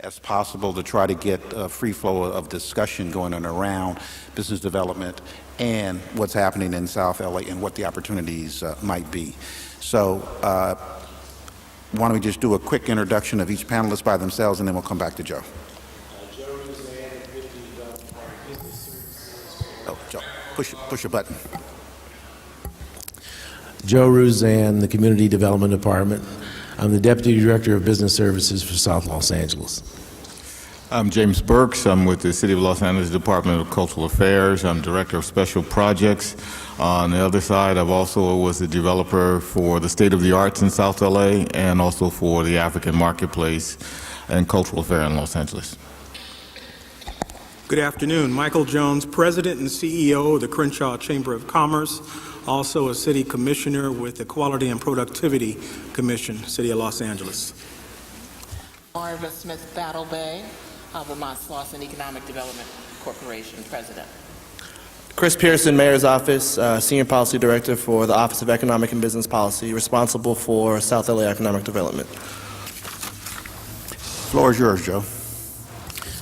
as possible to try to get a free flow of discussion going on around business development and what's happening in South LA and what the opportunities might be. So why don't we just do a quick introduction of each panelist by themselves, and then we'll come back to Joe. Oh, Joe, push a button. Joe Ruzan, the Community Development Department. I'm the Deputy Director of Business Services for South Los Angeles. I'm James Burks. I'm with the City of Los Angeles Department of Cultural Affairs. I'm Director of Special Projects. On the other side, I've also was a developer for the State of the Arts in South LA and also for the African Marketplace and Cultural Affair in Los Angeles. Good afternoon. Michael Jones, President and CEO of the Crenshaw Chamber of Commerce, also a City Commissioner with the Quality and Productivity Commission, City of Los Angeles. Marva Smith Battle Bay, Vermont Slauson Economic Development Corporation, President. Chris Pearson, Mayor's Office, Senior Policy Director for the Office of Economic and Business Policy, responsible for South LA Economic Development. Floor is yours, Joe.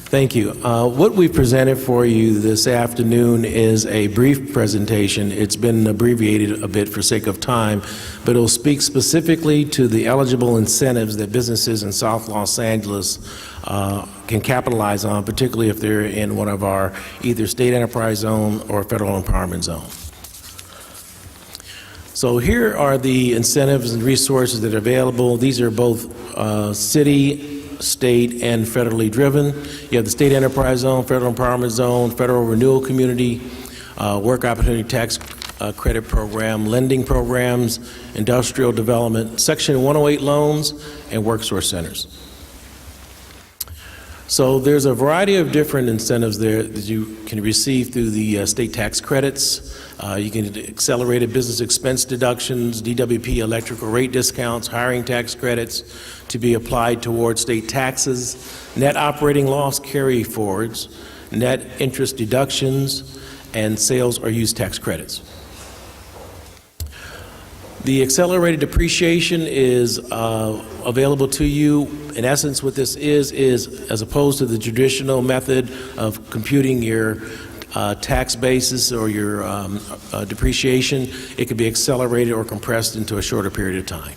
Thank you. What we presented for you this afternoon is a brief presentation. It's been abbreviated a bit for sake of time, but it'll speak specifically to the eligible incentives that businesses in South Los Angeles can capitalize on, particularly if they're in one of our either state enterprise zone or federal empowerment zone. So here are the incentives and resources that are available. These are both city, state, and federally driven. You have the state enterprise zone, federal empowerment zone, federal renewal community, work opportunity tax credit program, lending programs, industrial development, Section 108 loans, and work source centers. So there's a variety of different incentives there that you can receive through the state tax credits. You can get accelerated business expense deductions, DWP electrical rate discounts, hiring tax credits to be applied towards state taxes, net operating loss carry forwards, net interest deductions, and sales or use tax credits. The accelerated depreciation is available to you. In essence, what this is as opposed to the traditional method of computing your tax basis or your depreciation, it could be accelerated or compressed into a shorter period of time.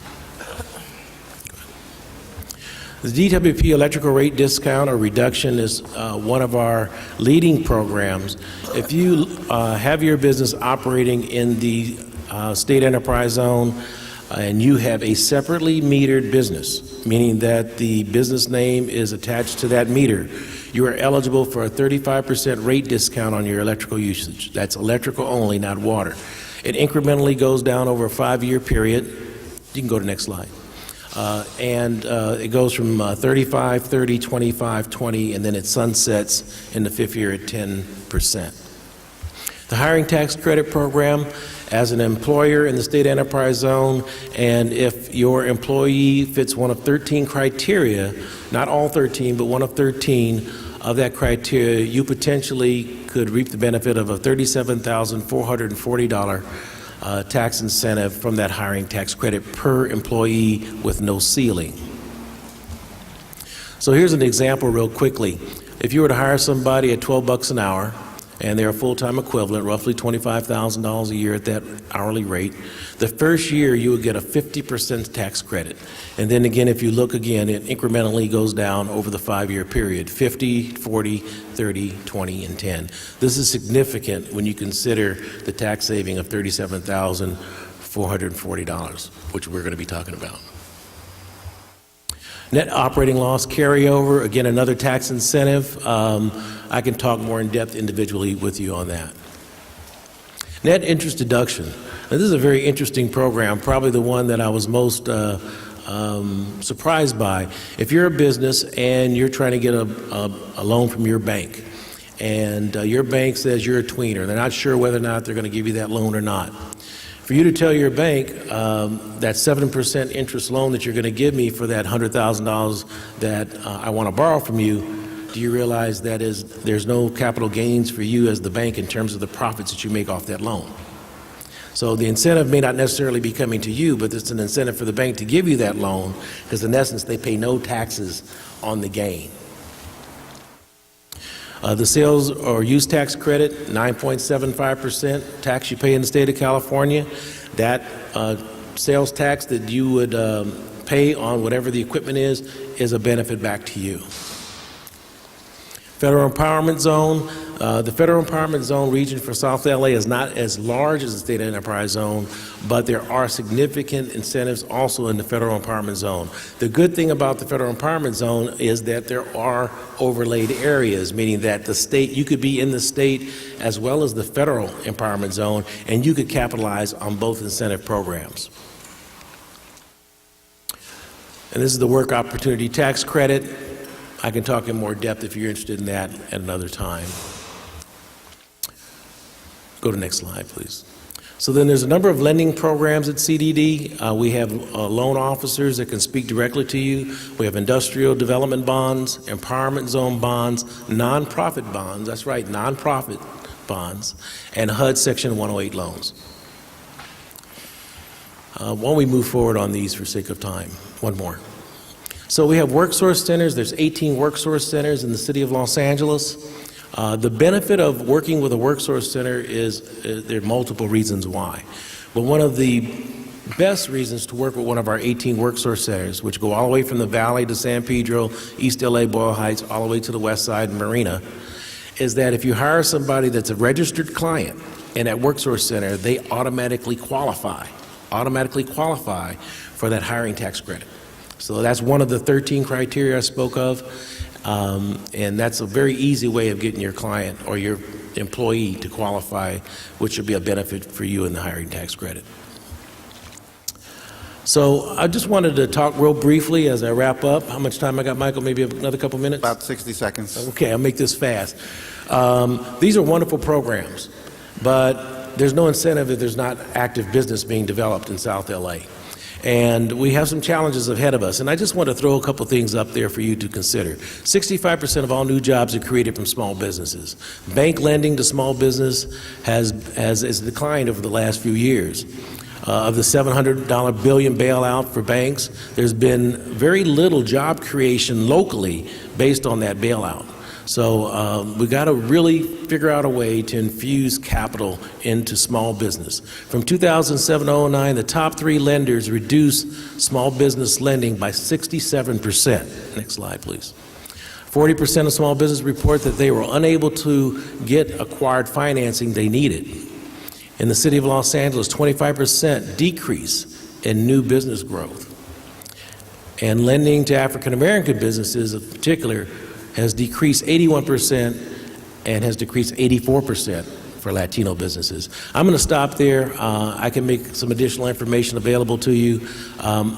The DWP electrical rate discount or reduction is one of our leading programs. If you have your business operating in the state enterprise zone and you have a separately metered business, meaning that the business name is attached to that meter, you are eligible for a 35% rate discount on your electrical usage. That's electrical only, not water. It incrementally goes down over a 5-year period. You can go to the next slide. It goes from 35, 30, 25, 20, and then it sunsets in the 5th year at 10%. The hiring tax credit program, as an employer in the state enterprise zone, and if your employee fits one of 13 criteria, not all 13, but one of 13 of that criteria, you potentially could reap the benefit of a $37,440 tax incentive from that hiring tax credit per employee with no ceiling. So here's an example real quickly. If you were to hire somebody at $12 an hour, and they're a full-time equivalent, roughly $25,000 a year at that hourly rate, the first year you would get a 50% tax credit. And then again, if you look again, it incrementally goes down over the 5-year period, 50, 40, 30, 20, and 10. This is significant when you consider the tax saving of $37,440, which we're going to be talking about. Net operating loss carryover, again, another tax incentive. I can talk more in depth individually with you on that. Net interest deduction. Now, this is a very interesting program, probably the one that I was most surprised by. If you're a business and you're trying to get a loan from your bank, and your bank says you're a tweener, they're not sure whether or not they're going to give you that loan or not. For you to tell your bank that 7% interest loan that you're going to give me for that $100,000 that I want to borrow from you, do you realize that there's no capital gains for you as the bank in terms of the profits that you make off that loan? So the incentive may not necessarily be coming to you, but it's an incentive for the bank to give you that loan because in essence they pay no taxes on the gain. The sales or use tax credit, 9.75% tax you pay in the state of California. That sales tax that you would pay on whatever the equipment is a benefit back to you. Federal Empowerment Zone. The Federal Empowerment Zone region for South LA is not as large as the State Enterprise Zone, but there are significant incentives also in the Federal Empowerment Zone. The good thing about the Federal Empowerment Zone is that there are overlaid areas, meaning that the state, you could be in the state as well as the Federal Empowerment Zone, and you could capitalize on both incentive programs. And this is the Work Opportunity Tax Credit. I can talk in more depth if you're interested in that at another time. Go to the next slide, please. So then there's a number of lending programs at CDD. We have loan officers that can speak directly to you. We have industrial development bonds, empowerment zone bonds, nonprofit bonds, that's right, nonprofit bonds, and HUD Section 108 loans. Why don't we move forward on these for sake of time? One more. So we have work source centers. There's 18 work source centers in the city of Los Angeles. The benefit of working with a work source center is there are multiple reasons why. But one of the best reasons to work with one of our 18 work source centers, which go all the way from the Valley to San Pedro, East LA, Boyle Heights, all the way to the West Side and Marina, is that if you hire somebody that's a registered client in that work source center, they automatically qualify for that hiring tax credit. So that's one of the 13 criteria I spoke of, and that's a very easy way of getting your client or your employee to qualify, which would be a benefit for you in the hiring tax credit. So I just wanted to talk real briefly as I wrap up. How much time I got, Michael? Maybe another couple minutes? About 60 seconds. Okay, I'll make this fast. These are wonderful programs, but there's no incentive if there's not active business being developed in South LA. And we have some challenges ahead of us. And I just want to throw a couple things up there for you to consider. 65% of all new jobs are created from small businesses. Bank lending to small business has declined over the last few years. Of the $700 billion bailout for banks, there's been very little job creation locally based on that bailout. So we got to really figure out a way to infuse capital into small business. From 2007 to 2009, the top 3 lenders reduced small business lending by 67%. Next slide, please. 40% of small business report that they were unable to get acquired financing they needed. In the city of Los Angeles, 25% decrease in new business growth. And lending to African American businesses in particular has decreased 81% and has decreased 84% for Latino businesses. I'm going to stop there. I can make some additional information available to you. You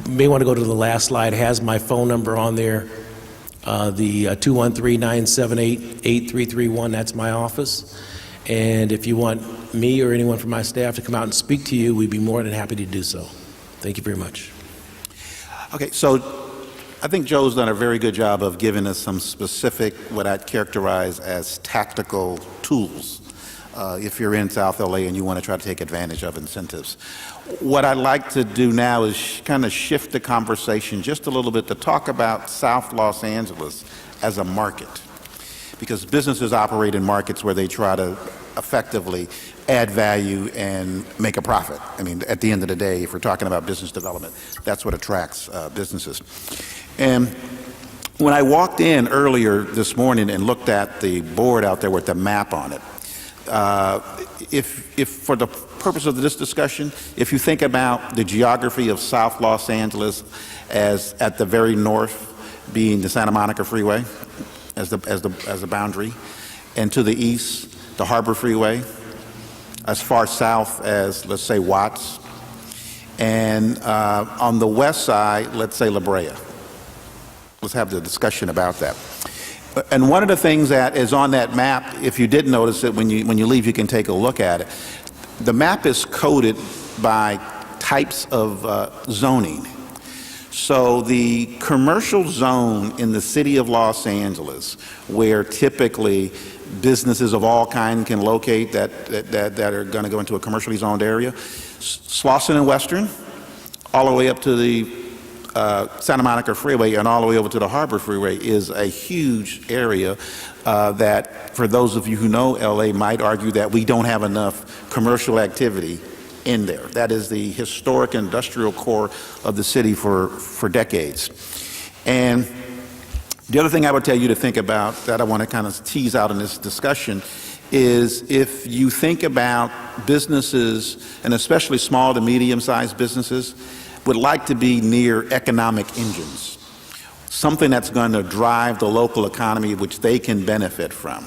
may want to go to the last slide. It has my phone number on there. The 213-978-8331, that's my office. And if you want me or anyone from my staff to come out and speak to you, we'd be more than happy to do so. Thank you very much. Okay, so I think Joe's done a very good job of giving us some specific, what I'd characterize as tactical tools if you're in South LA and you want to try to take advantage of incentives. What I'd like to do now is kind of shift the conversation just a little bit to talk about South Los Angeles as a market, because businesses operate in markets where they try to effectively add value and make a profit. I mean, at the end of the day, if we're talking about business development, that's what attracts businesses. And when I walked in earlier this morning and looked at the board out there with the map on it, if for the purpose of this discussion, if you think about the geography of South Los Angeles as at the very north being the Santa Monica Freeway as the boundary, and to the east, the Harbor Freeway, as far south as, let's say, Watts, and on the west side, let's say La Brea. Let's have the discussion about that. And one of the things that is on that map, if you did notice it, when you leave, you can take a look at it. The map is coded by types of zoning. So the commercial zone in the city of Los Angeles, where typically businesses of all kinds can locate that are going to go into a commercially zoned area, Slauson and Western, all the way up to the Santa Monica Freeway and all the way over to the Harbor Freeway is a huge area that, for those of you who know LA, might argue that we don't have enough commercial activity in there. That is the historic industrial core of the city for decades. And the other thing I would tell you to think about that I want to kind of tease out in this discussion is if you think about businesses, and especially small to medium-sized businesses, would like to be near economic engines, something that's going to drive the local economy which they can benefit from.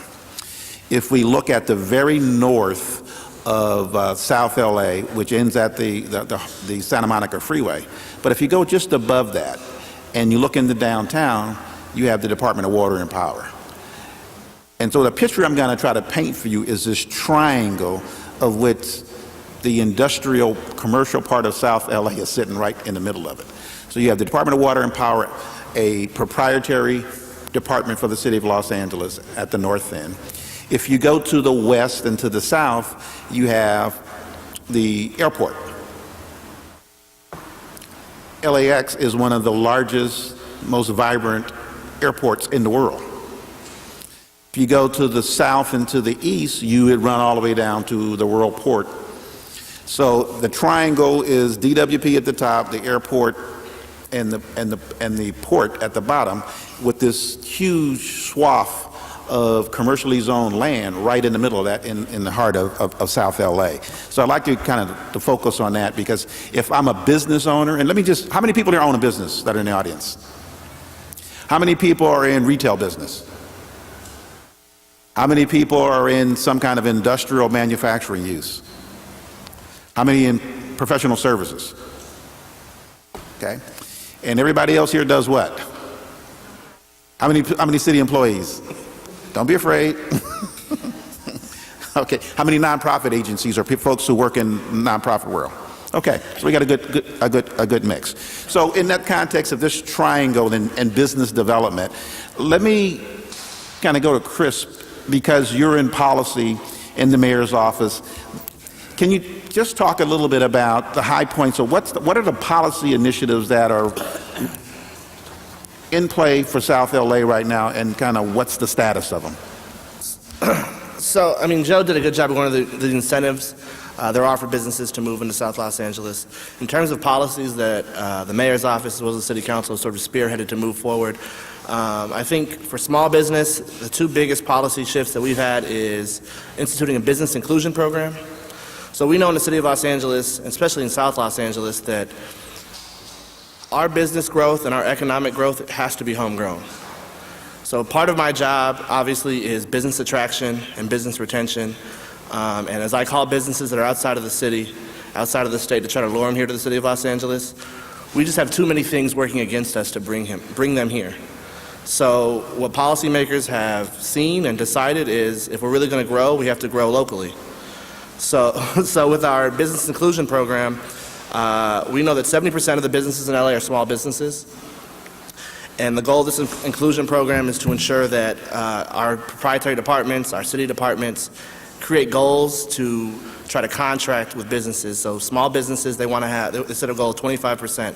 If we look at the very north of South LA, which ends at the Santa Monica Freeway, but if you go just above that and you look into downtown, you have the Department of Water and Power. And so the picture I'm going to try to paint for you is this triangle of which the industrial commercial part of South LA is sitting right in the middle of it. So you have the Department of Water and Power, a proprietary department for the city of Los Angeles at the north end. If you go to the west and to the south, you have the airport. LAX is one of the largest, most vibrant airports in the world. If you go to the south and to the east, you would run all the way down to the World Port. So the triangle is DWP at the top, the airport, and the port at the bottom, with this huge swath of commercially zoned land right in the middle of that, in the heart of South LA. So I'd like to kind of to focus on that, because if I'm a business owner, and let me just, how many people here own a business that are in the audience? How many people are in retail business? How many people are in some kind of industrial manufacturing use? How many in professional services? Okay. And everybody else here does what? How many city employees? Don't be afraid. Okay. How many nonprofit agencies or folks who work in nonprofit world? Okay. So we got a good mix. So in that context of this triangle and business development, let me kind of go to Chris, because you're in policy in the mayor's office. Can you just talk a little bit about the high points of what are the policy initiatives that are in play for South LA right now, and kind of what's the status of them? So, I mean, Joe did a good job of one of the incentives there are for businesses to move into South Los Angeles. In terms of policies that the mayor's office as well as the city council has sort of spearheaded to move forward, I think for small business, the two biggest policy shifts that we've had is instituting a business inclusion program. So we know in the city of Los Angeles, especially in South Los Angeles, that our business growth and our economic growth has to be homegrown. So part of my job, obviously, is business attraction and business retention. And as I call businesses that are outside of the city, outside of the state, to try to lure them here to the city of Los Angeles, we just have too many things working against us to bring them here. So what policymakers have seen and decided is if we're really going to grow, we have to grow locally. So with our business inclusion program, we know that 70% of the businesses in LA are small businesses. And the goal of this inclusion program is to ensure that our proprietary departments, our city departments, create goals to try to contract with businesses. So small businesses, they want to have, they set a goal of 25%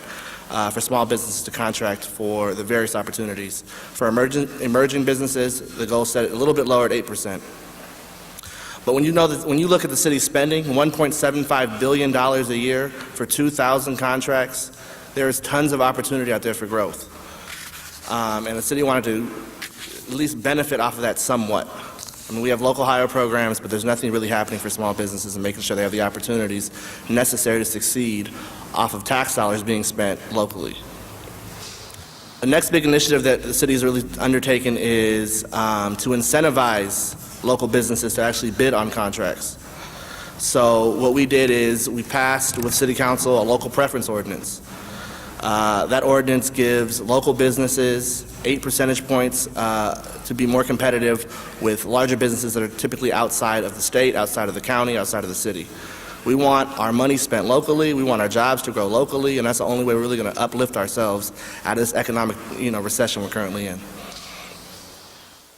for small businesses to contract for the various opportunities. For emerging businesses, the goal is set a little bit lower at 8%. But when you look at the city's spending, $1.75 billion a year for 2,000 contracts, there is tons of opportunity out there for growth. And the city wanted to at least benefit off of that somewhat. I mean, we have local hire programs, but there's nothing really happening for small businesses and making sure they have the opportunities necessary to succeed off of tax dollars being spent locally. The next big initiative that the city has really undertaken is to incentivize local businesses to actually bid on contracts. So what we did is we passed with City Council a local preference ordinance. That ordinance gives local businesses 8 percentage points to be more competitive with larger businesses that are typically outside of the state, outside of the county, outside of the city. We want our money spent locally, we want our jobs to grow locally, and that's the only way we're really going to uplift ourselves out of this economic recession we're currently in.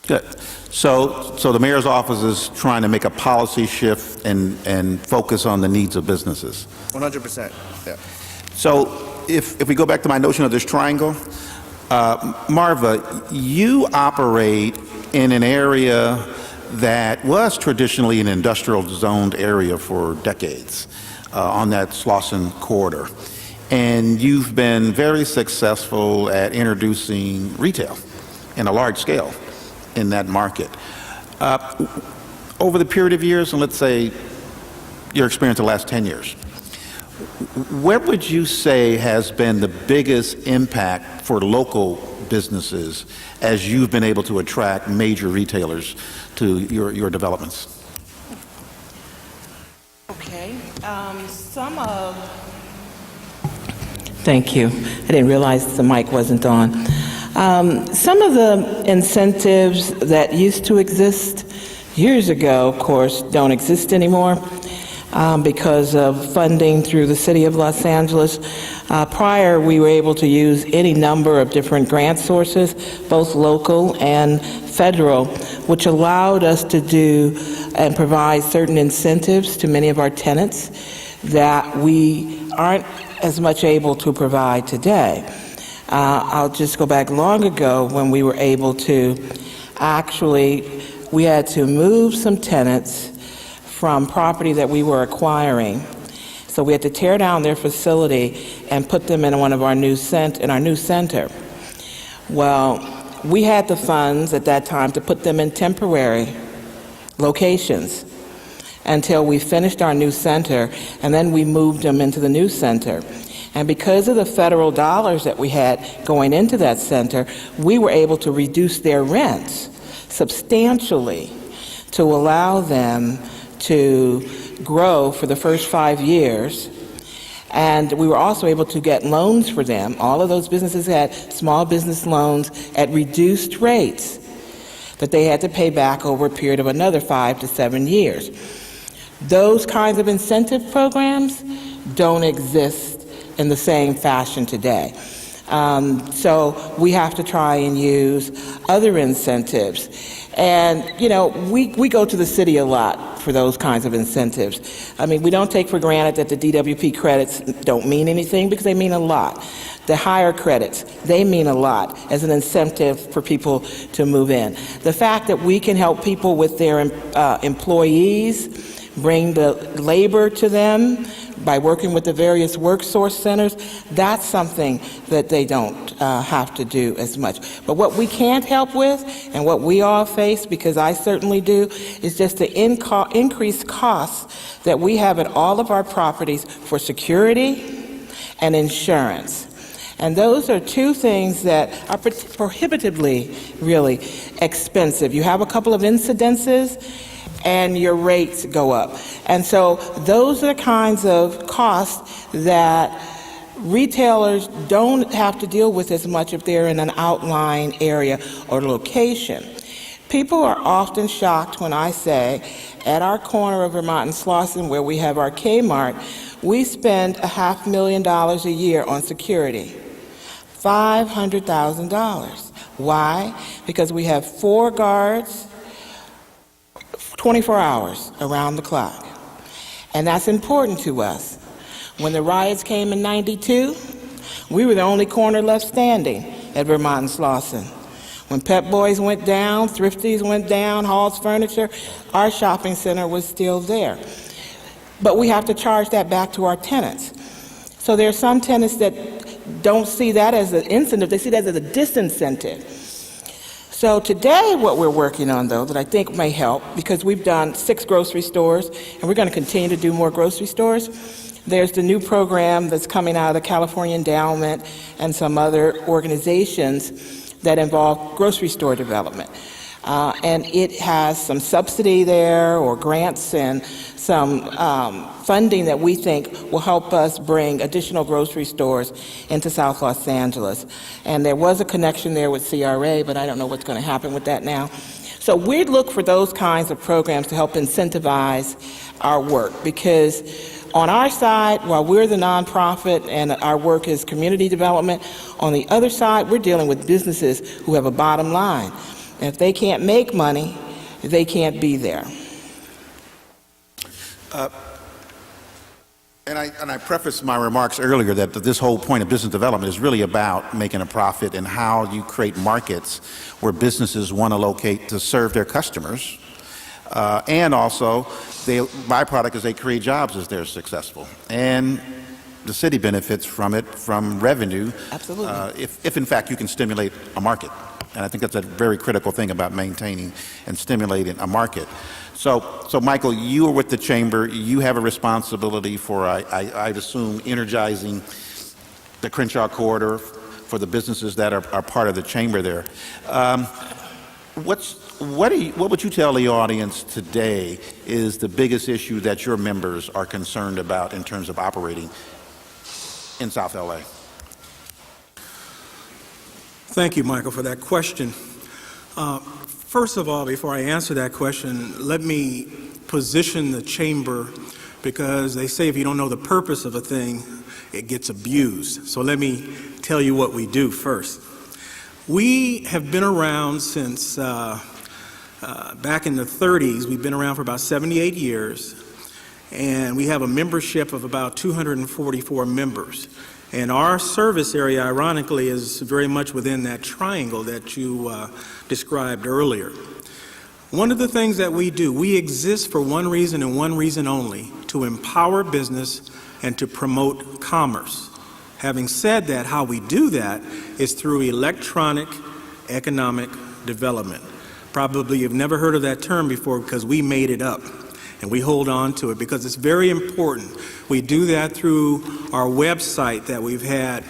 Good. So the mayor's office is trying to make a policy shift and focus on the needs of businesses. 100%. Yeah. So if we go back to my notion of this triangle, Marva, you operate in an area that was traditionally an industrial zoned area for decades on that Slauson corridor. And you've been very successful at introducing retail in a large scale in that market. Over the period of years, and let's say your experience the last 10 years, where would you say has been the biggest impact for local businesses as you've been able to attract major retailers to your developments? Okay, some of... Thank you. I didn't realize the mic wasn't on. Some of the incentives that used to exist years ago, of course, don't exist anymore because of funding through the City of Los Angeles. Prior, we were able to use any number of different grant sources, both local and federal, which allowed us to do and provide certain incentives to many of our tenants that we aren't as much able to provide today. I'll just go back long ago when we were able to we had to move some tenants from property that we were acquiring. So we had to tear down their facility and put them in one of our new center. Well, we had the funds at that time to put them in temporary locations until we finished our new center, and then we moved them into the new center. And because of the federal dollars that we had going into that center, we were able to reduce their rents substantially to allow them to grow for the first 5 years. And we were also able to get loans for them. All of those businesses had small business loans at reduced rates that they had to pay back over a period of another 5 to 7 years. Those kinds of incentive programs don't exist in the same fashion today. So we have to try and use other incentives. And, you know, we go to the city a lot for those kinds of incentives. I mean, we don't take for granted that the DWP credits don't mean anything, because they mean a lot. The higher credits, they mean a lot as an incentive for people to move in. The fact that we can help people with their employees, bring the labor to them by working with the various work source centers, that's something that they don't have to do as much. But what we can't help with, and what we all face, because I certainly do, is just the increased costs that we have at all of our properties for security and insurance. And those are two things that are prohibitively really expensive. You have a couple of incidences, and your rates go up. And so those are the kinds of costs that retailers don't have to deal with as much if they're in an outlying area or location. People are often shocked when I say, at our corner of Vermont and Slauson, where we have our Kmart, we spend $500,000 a year on security. $500,000. Why? Because we have 4 guards, 24 hours around the clock. And that's important to us. When the riots came in '92, we were the only corner left standing at Vermont and Slauson. When Pep Boys went down, Thrifties went down, Hall's Furniture, our shopping center was still there. But we have to charge that back to our tenants. So there are some tenants that don't see that as an incentive, they see that as a disincentive. So today what we're working on, though, that I think may help, because we've done 6 grocery stores, and we're going to continue to do more grocery stores. There's the new program that's coming out of the California Endowment and some other organizations that involve grocery store development. And it has some subsidy there, or grants, and some funding that we think will help us bring additional grocery stores into South Los Angeles. And there was a connection there with CRA, but I don't know what's going to happen with that now. So we look for those kinds of programs to help incentivize our work, because on our side, while we're the nonprofit and our work is community development, on the other side, we're dealing with businesses who have a bottom line. And if they can't make money, they can't be there. And I prefaced my remarks earlier that this whole point of business development is really about making a profit and how you create markets where businesses want to locate to serve their customers. And also, the byproduct is they create jobs as they're successful. And the city benefits from it, from revenue. Absolutely. If in fact you can stimulate a market. And I think that's a very critical thing about maintaining and stimulating a market. So Michael, you are with the Chamber. You have a responsibility for, I'd assume, energizing the Crenshaw Corridor for the businesses that are part of the Chamber there. What would you tell the audience today is the biggest issue that your members are concerned about in terms of operating in South LA? Thank you, Michael, for that question. First of all, before I answer that question, let me position the Chamber, because they say if you don't know the purpose of a thing, it gets abused. So let me tell you what we do first. We have been around since back in the 30s. We've been around for about 78 years, and we have a membership of about 244 members. And our service area, ironically, is very much within that triangle that you described earlier. One of the things that we do, we exist for one reason and one reason only: to empower business and to promote commerce. Having said that, how we do that is through electronic economic development. Probably you've never heard of that term before because we made it up. And we hold on to it because it's very important. We do that through our website that we've had.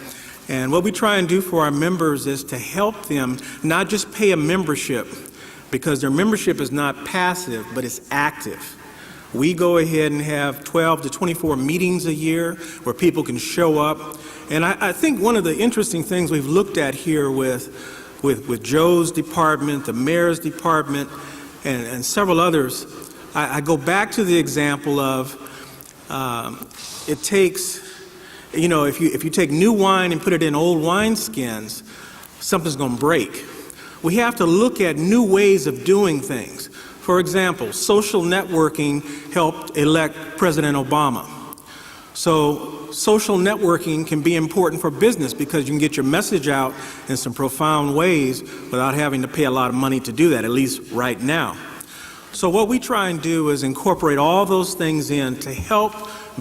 And what we try and do for our members is to help them not just pay a membership, because their membership is not passive, but it's active. We go ahead and have 12 to 24 meetings a year where people can show up. And I think one of the interesting things we've looked at here with Joe's department, the mayor's department, and several others, I go back to the example of it takes, if you take new wine and put it in old wineskins, something's going to break. We have to look at new ways of doing things. For example, social networking helped elect President Obama. So social networking can be important for business because you can get your message out in some profound ways without having to pay a lot of money to do that, at least right now. So what we try and do is incorporate all those things in to help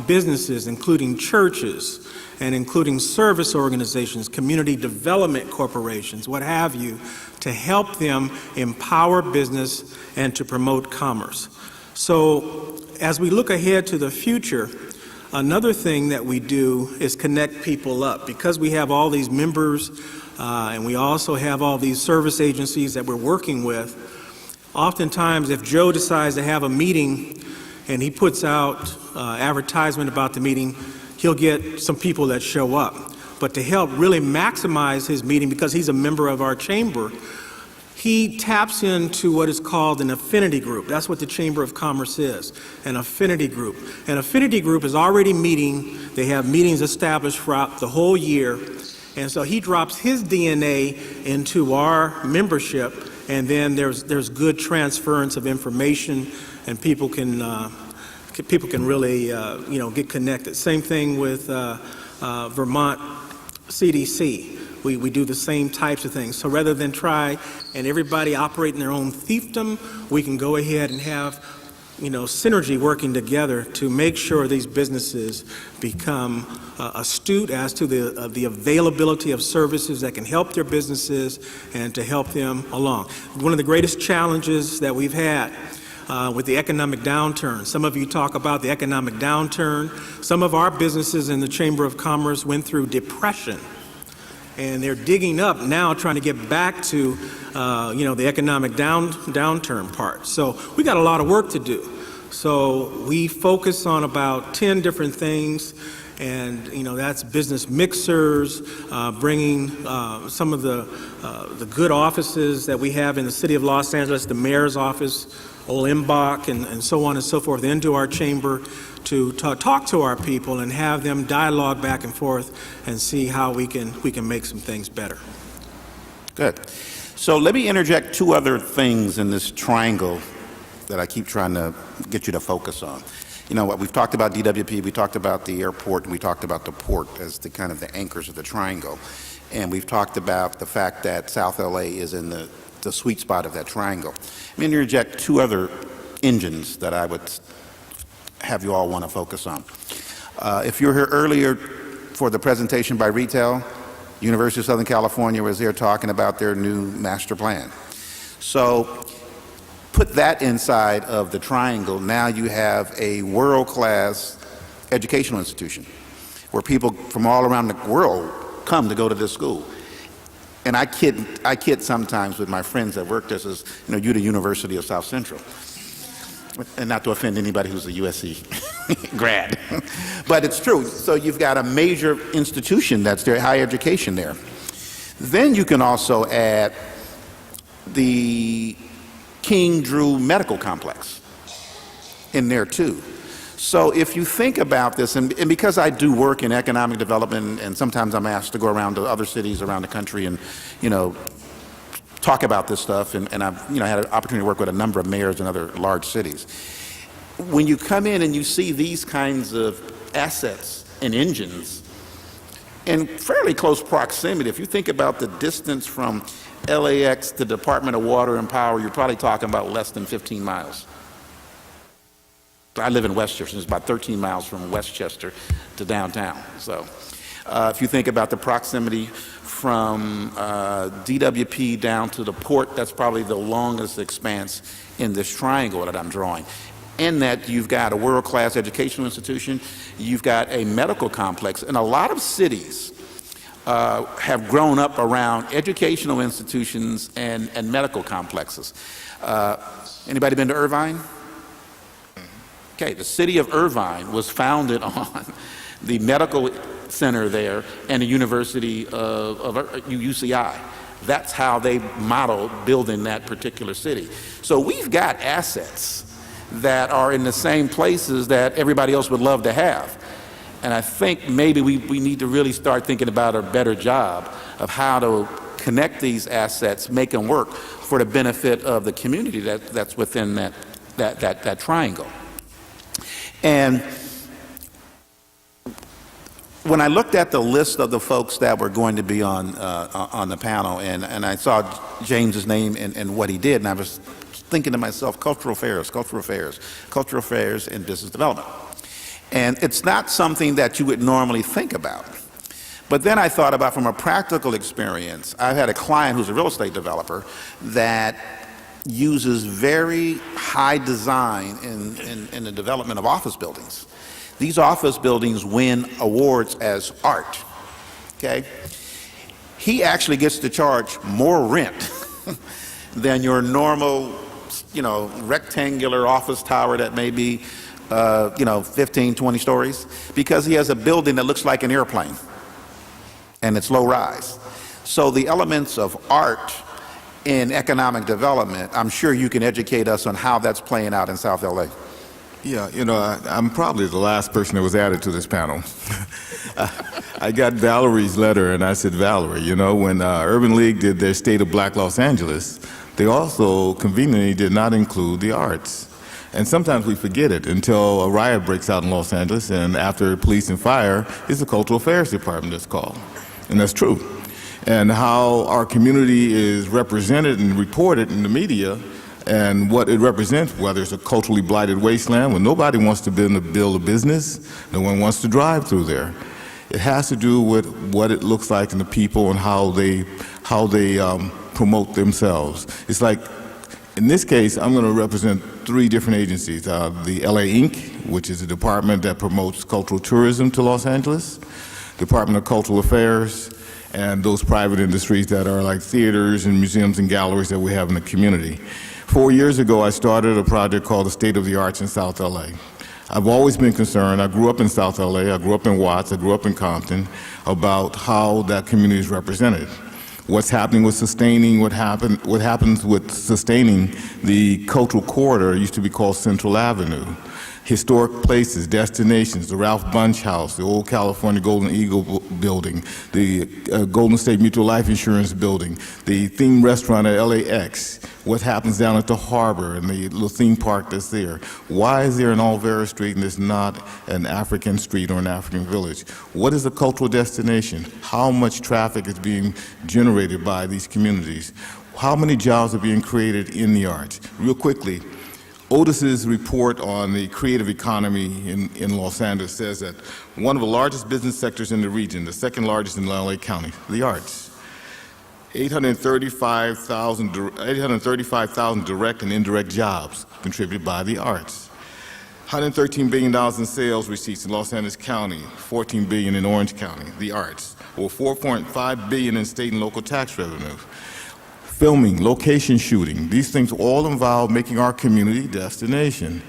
businesses, including churches and including service organizations, community development corporations, what have you, to help them empower business and to promote commerce. So as we look ahead to the future, another thing that we do is connect people up. Because we have all these members and we also have all these service agencies that we're working with, oftentimes if Joe decides to have a meeting and he puts out advertisement about the meeting, he'll get some people that show up. But to help really maximize his meeting, because he's a member of our chamber, he taps into what is called an affinity group. That's what the Chamber of Commerce is, an affinity group. An affinity group is already meeting. They have meetings established throughout the whole year. And so he drops his DNA into our membership, and then there's good transference of information, and people can really get connected. Same thing with Vermont CDC. We do the same types of things. So rather than try and everybody operate in their own fiefdom, we can go ahead and have synergy working together to make sure these businesses become astute as to the availability of services that can help their businesses and to help them along. One of the greatest challenges that we've had with the economic downturn. Some of you talk about the economic downturn. Some of our businesses in the Chamber of Commerce went through depression, and they're digging up now, trying to get back to the economic downturn part. So we got a lot of work to do. So we focus on about 10 different things, and that's business mixers, bringing some of the good offices that we have in the city of Los Angeles, the mayor's office, Ole Mbach, and so on and so forth, into our chamber to talk to our people and have them dialogue back and forth and see how we can make some things better. Good. So let me interject two other things in this triangle that I keep trying to get you to focus on. You know what, we've talked about DWP, we talked about the airport, and we talked about the port as the kind of the anchors of the triangle. And we've talked about the fact that South LA is in the sweet spot of that triangle. Let me interject two other engines that I would have you all want to focus on. If you were here earlier for the presentation by Retail, University of Southern California was there talking about their new master plan. So put that inside of the triangle. Now you have a world-class educational institution where people from all around the world come to go to this school. And I kid sometimes with my friends that work there, says, you know, you're the University of South Central. And not to offend anybody who's a USC grad. But it's true. So you've got a major institution that's there, higher education there. Then you can also add the King Drew Medical Complex in there too. So if you think about this, and because I do work in economic development, and sometimes I'm asked to go around to other cities around the country and, you know, talk about this stuff, and I've, you know, had an opportunity to work with a number of mayors in other large cities. When you come in and you see these kinds of assets and engines in fairly close proximity, if you think about the distance from LAX to Department of Water and Power, you're probably talking about less than 15 miles. I live in Westchester. It's about 13 miles from Westchester to downtown. So if you think about the proximity from DWP down to the port, that's probably the longest expanse in this triangle that I'm drawing. In that you've got a world-class educational institution, you've got a medical complex, and a lot of cities have grown up around educational institutions and medical complexes. Anybody been to Irvine? Okay, the city of Irvine was founded on the medical center there and the University of UCI. That's how they modeled building that particular city. So we've got assets that are in the same places that everybody else would love to have. And I think maybe we need to really start thinking about a better job of how to connect these assets, make them work for the benefit of the community that's within that triangle. And when I looked at the list of the folks that were going to be on the panel, and I saw James's name and what he did, and I was thinking to myself, cultural affairs, and business development. And it's not something that you would normally think about. But then I thought about, from a practical experience, I've had a client who's a real estate developer that uses very high design in the development of office buildings. These office buildings win awards as art, okay? He actually gets to charge more rent than your normal, you know, rectangular office tower that may be, 15, 20 stories, because he has a building that looks like an airplane, and it's low rise. So the elements of art in economic development, I'm sure you can educate us on how that's playing out in South LA. Yeah, I'm probably the last person that was added to this panel. I got Valerie's letter, and I said, Valerie, when Urban League did their State of Black Los Angeles, they also conveniently did not include the arts. And sometimes we forget it until a riot breaks out in Los Angeles, and after police and fire, it's the Cultural Affairs Department that's called. And that's true. And how our community is represented and reported in the media, and what it represents, whether it's a culturally blighted wasteland where nobody wants to build a business, no one wants to drive through there. It has to do with what it looks like in the people and how they promote themselves. It's like, in this case, I'm going to represent 3 different agencies. The LA Inc., which is a department that promotes cultural tourism to Los Angeles, Department of Cultural Affairs, and those private industries that are like theaters and museums and galleries that we have in the community. 4 years ago, I started a project called the State of the Arts in South LA. I've always been concerned, I grew up in South LA, I grew up in Watts, I grew up in Compton, about how that community is represented. What's happening with sustaining, what happens with sustaining the cultural corridor used to be called Central Avenue. historic places, destinations, the Ralph Bunche House, the old California Golden Eagle building, the Golden State Mutual Life Insurance building, the theme restaurant at LAX, what happens down at the harbor and the little theme park that's there. Why is there an Olvera Street and there's not an African street or an African village? What is a cultural destination? How much traffic is being generated by these communities? How many jobs are being created in the arts? Real quickly, Otis's report on the creative economy in Los Angeles says that one of the largest business sectors in the region, the second largest in LA County, the arts. 835,000 direct and indirect jobs contributed by the arts. $113 billion in sales receipts in Los Angeles County, $14 billion in Orange County, the arts, or $4.5 billion in state and local tax revenue. Filming, location shooting, these things all involve making our community destination.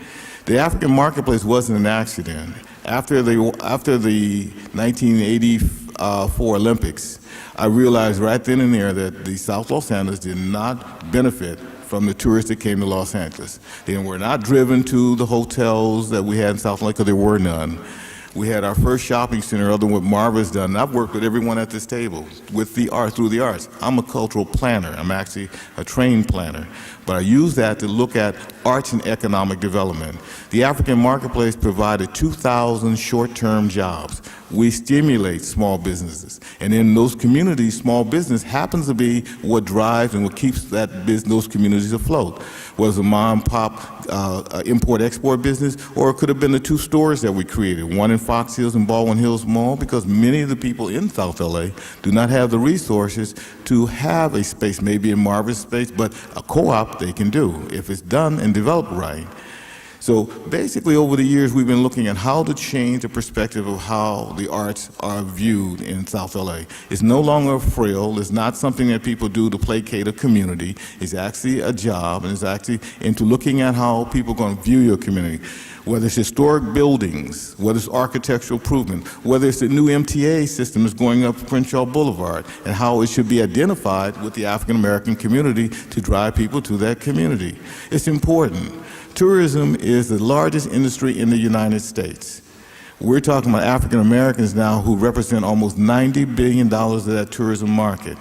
The African marketplace wasn't an accident. After the 1984 Olympics, I realized right then and there that the South Los Angeles did not benefit from the tourists that came to Los Angeles. They were not driven to the hotels that we had in South LA because there were none. We had our first shopping center other than what Marva's done. And I've worked with everyone at this table with the art, through the arts. I'm a cultural planner. I'm actually a trained planner. But I use that to look at arts and economic development. The African marketplace provided 2,000 short-term jobs. We stimulate small businesses. And in those communities, small business happens to be what drives and what keeps those communities afloat. Was a mom-and-pop import-export business, or it could have been the 2 stores that we created, one in Fox Hills and Baldwin Hills Mall, because many of the people in South LA do not have the resources to have a space, maybe in Marva's space, but a co-op they can do if it's done and developed right. So basically, over the years, we've been looking at how to change the perspective of how the arts are viewed in South LA. It's no longer a frill. It's not something that people do to placate a community. It's actually a job, and it's actually into looking at how people are going to view your community. Whether it's historic buildings, whether it's architectural improvement, whether it's the new MTA system that's going up Crenshaw Boulevard, and how it should be identified with the African American community to drive people to that community. It's important. Tourism is the largest industry in the United States. We're talking about African Americans now who represent almost $90 billion of that tourism market.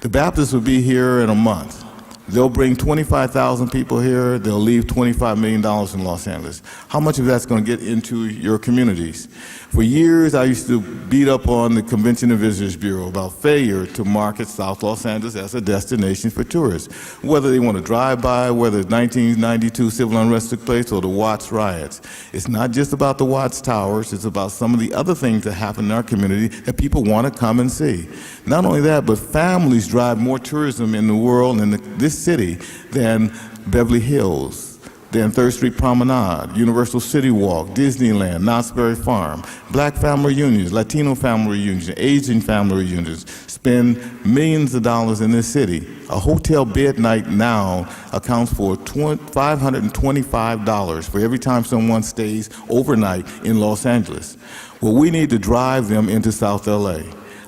The Baptists will be here in a month. They'll bring 25,000 people here. They'll leave $25 million in Los Angeles. How much of that's going to get into your communities? For years, I used to beat up on the Convention and Visitors Bureau about failure to market South Los Angeles as a destination for tourists, whether they want to drive by, whether 1992 civil unrest took place or the Watts riots. It's not just about the Watts Towers. It's about some of the other things that happen in our community that people want to come and see. Not only that, but families drive more tourism in the world and this city than Beverly Hills, than 3rd Street Promenade, Universal City Walk, Disneyland, Knott's Berry Farm. Black family reunions, Latino family reunions, Asian family reunions spend millions of dollars in this city. A hotel bed night now accounts for $525 for every time someone stays overnight in Los Angeles. Well, we need to drive them into South LA.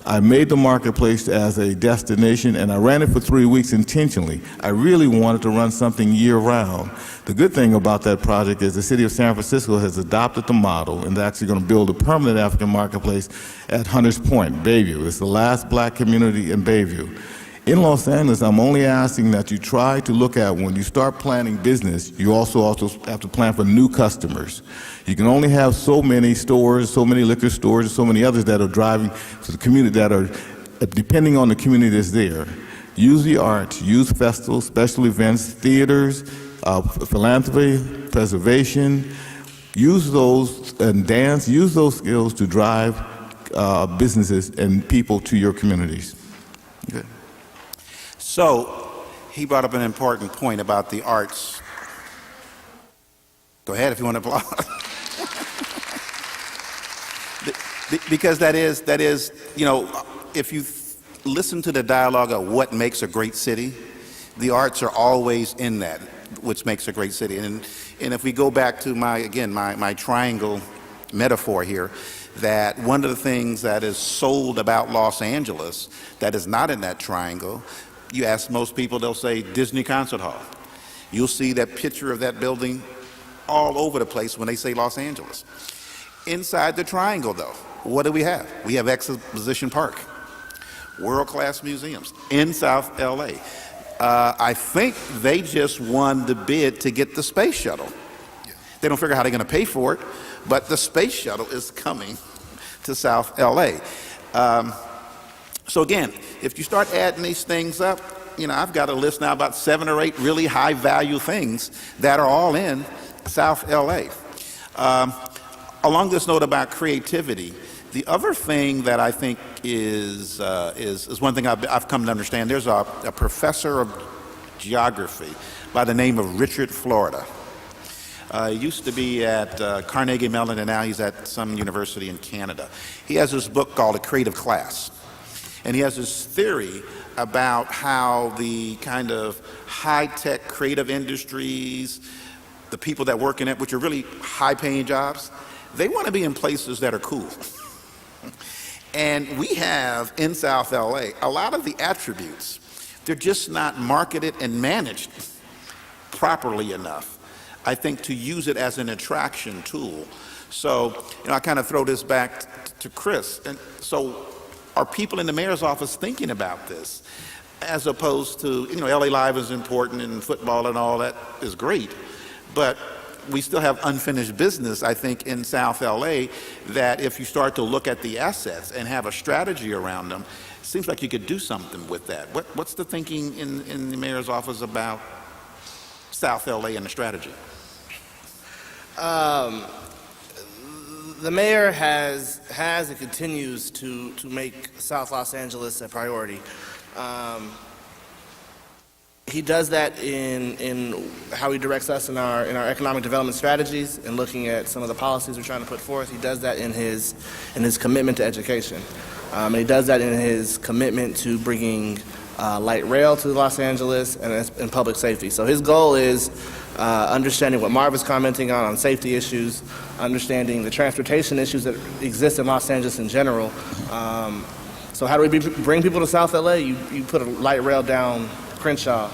I made the marketplace as a destination, and I ran it for 3 weeks intentionally. I really wanted to run something year-round. The good thing about that project is the city of San Francisco has adopted the model, and they're actually going to build a permanent African marketplace at Hunters Point, Bayview. It's the last black community in Bayview. In Los Angeles, I'm only asking that you try to look at, when you start planning business, you also have to plan for new customers. You can only have so many stores, so many liquor stores, and so many others that are driving to the community, that are depending on the community that's there. Use the arts, use festivals, special events, theaters, philanthropy, preservation. Use those, and dance, use those skills to drive businesses and people to your communities. Okay. So he brought up an important point about the arts. Go ahead if you want to applaud. Because that is, you know, if you listen to the dialogue of what makes a great city, the arts are always in that, which makes a great city. And if we go back to my triangle metaphor here, that one of the things that is sold about Los Angeles that is not in that triangle, you ask most people, they'll say Disney Concert Hall. You'll see that picture of that building all over the place when they say Los Angeles. Inside the triangle, though, what do we have? We have Exposition Park, world-class museums in South LA. I think they just won the bid to get the space shuttle. They don't figure out how they're going to pay for it, but the space shuttle is coming to South LA. So again, if you start adding these things up, I've got a list now about 7 or 8 really high-value things that are all in South LA. Along this note about creativity, the other thing that I think is one thing I've come to understand. There's a professor of geography by the name of Richard Florida. He used to be at Carnegie Mellon, and now he's at some university in Canada. He has this book called A Creative Class, and he has this theory about how the kind of high-tech creative industries, the people that work in it, which are really high-paying jobs, they want to be in places that are cool. And we have in South LA a lot of the attributes. They're just not marketed and managed properly enough, I think, to use it as an attraction tool. So, I kind of throw this back to Chris. And so, are people in the mayor's office thinking about this? As opposed to, LA Live is important and football and all that is great, but we still have unfinished business, I think, in South LA, that if you start to look at the assets and have a strategy around them, it seems like you could do something with that. What's the thinking in the mayor's office about South LA and the strategy? The mayor has and continues to make South Los Angeles a priority. He does that in how he directs us in our economic development strategies and looking at some of the policies we're trying to put forth. He does that in his commitment to education. And he does that in his commitment to bringing light rail to Los Angeles and public safety. So his goal is understanding what Marv is commenting on safety issues, understanding the transportation issues that exist in Los Angeles in general. So how do we bring people to South LA? You put a light rail down Crenshaw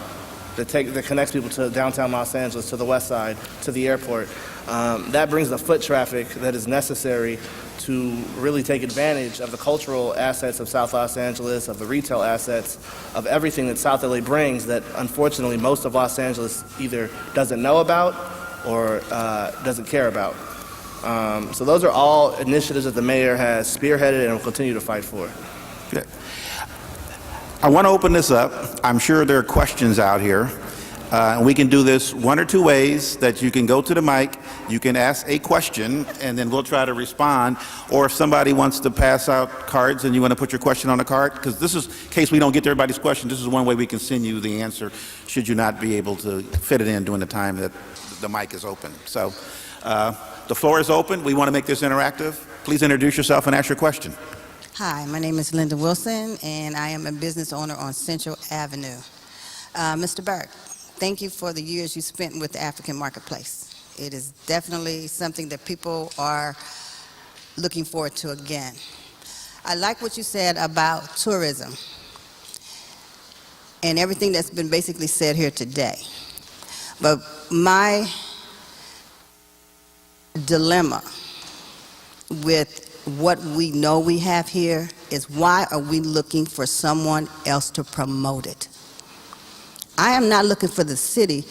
that connects people to downtown Los Angeles, to the west side, to the airport. That brings the foot traffic that is necessary to really take advantage of the cultural assets of South Los Angeles, of the retail assets, of everything that South LA brings that unfortunately most of Los Angeles either doesn't know about or doesn't care about. So those are all initiatives that the mayor has spearheaded and will continue to fight for. Good. I want to open this up. I'm sure there are questions out here. And we can do this one or two ways, that you can go to the mic, you can ask a question, and then we'll try to respond. Or if somebody wants to pass out cards and you want to put your question on the card, because this is, in case we don't get to everybody's question, this is one way we can send you the answer should you not be able to fit it in during the time that the mic is open. So the floor is open. We want to make this interactive. Please introduce yourself and ask your question. Hi, my name is Linda Wilson, and I am a business owner on Central Avenue. Mr. Burke, thank you for the years you spent with the African marketplace. It is definitely something that people are looking forward to again. I like what you said about tourism and everything that's been basically said here today. But my dilemma with what we know we have here is, why are we looking for someone else to promote it? I am not looking for the city,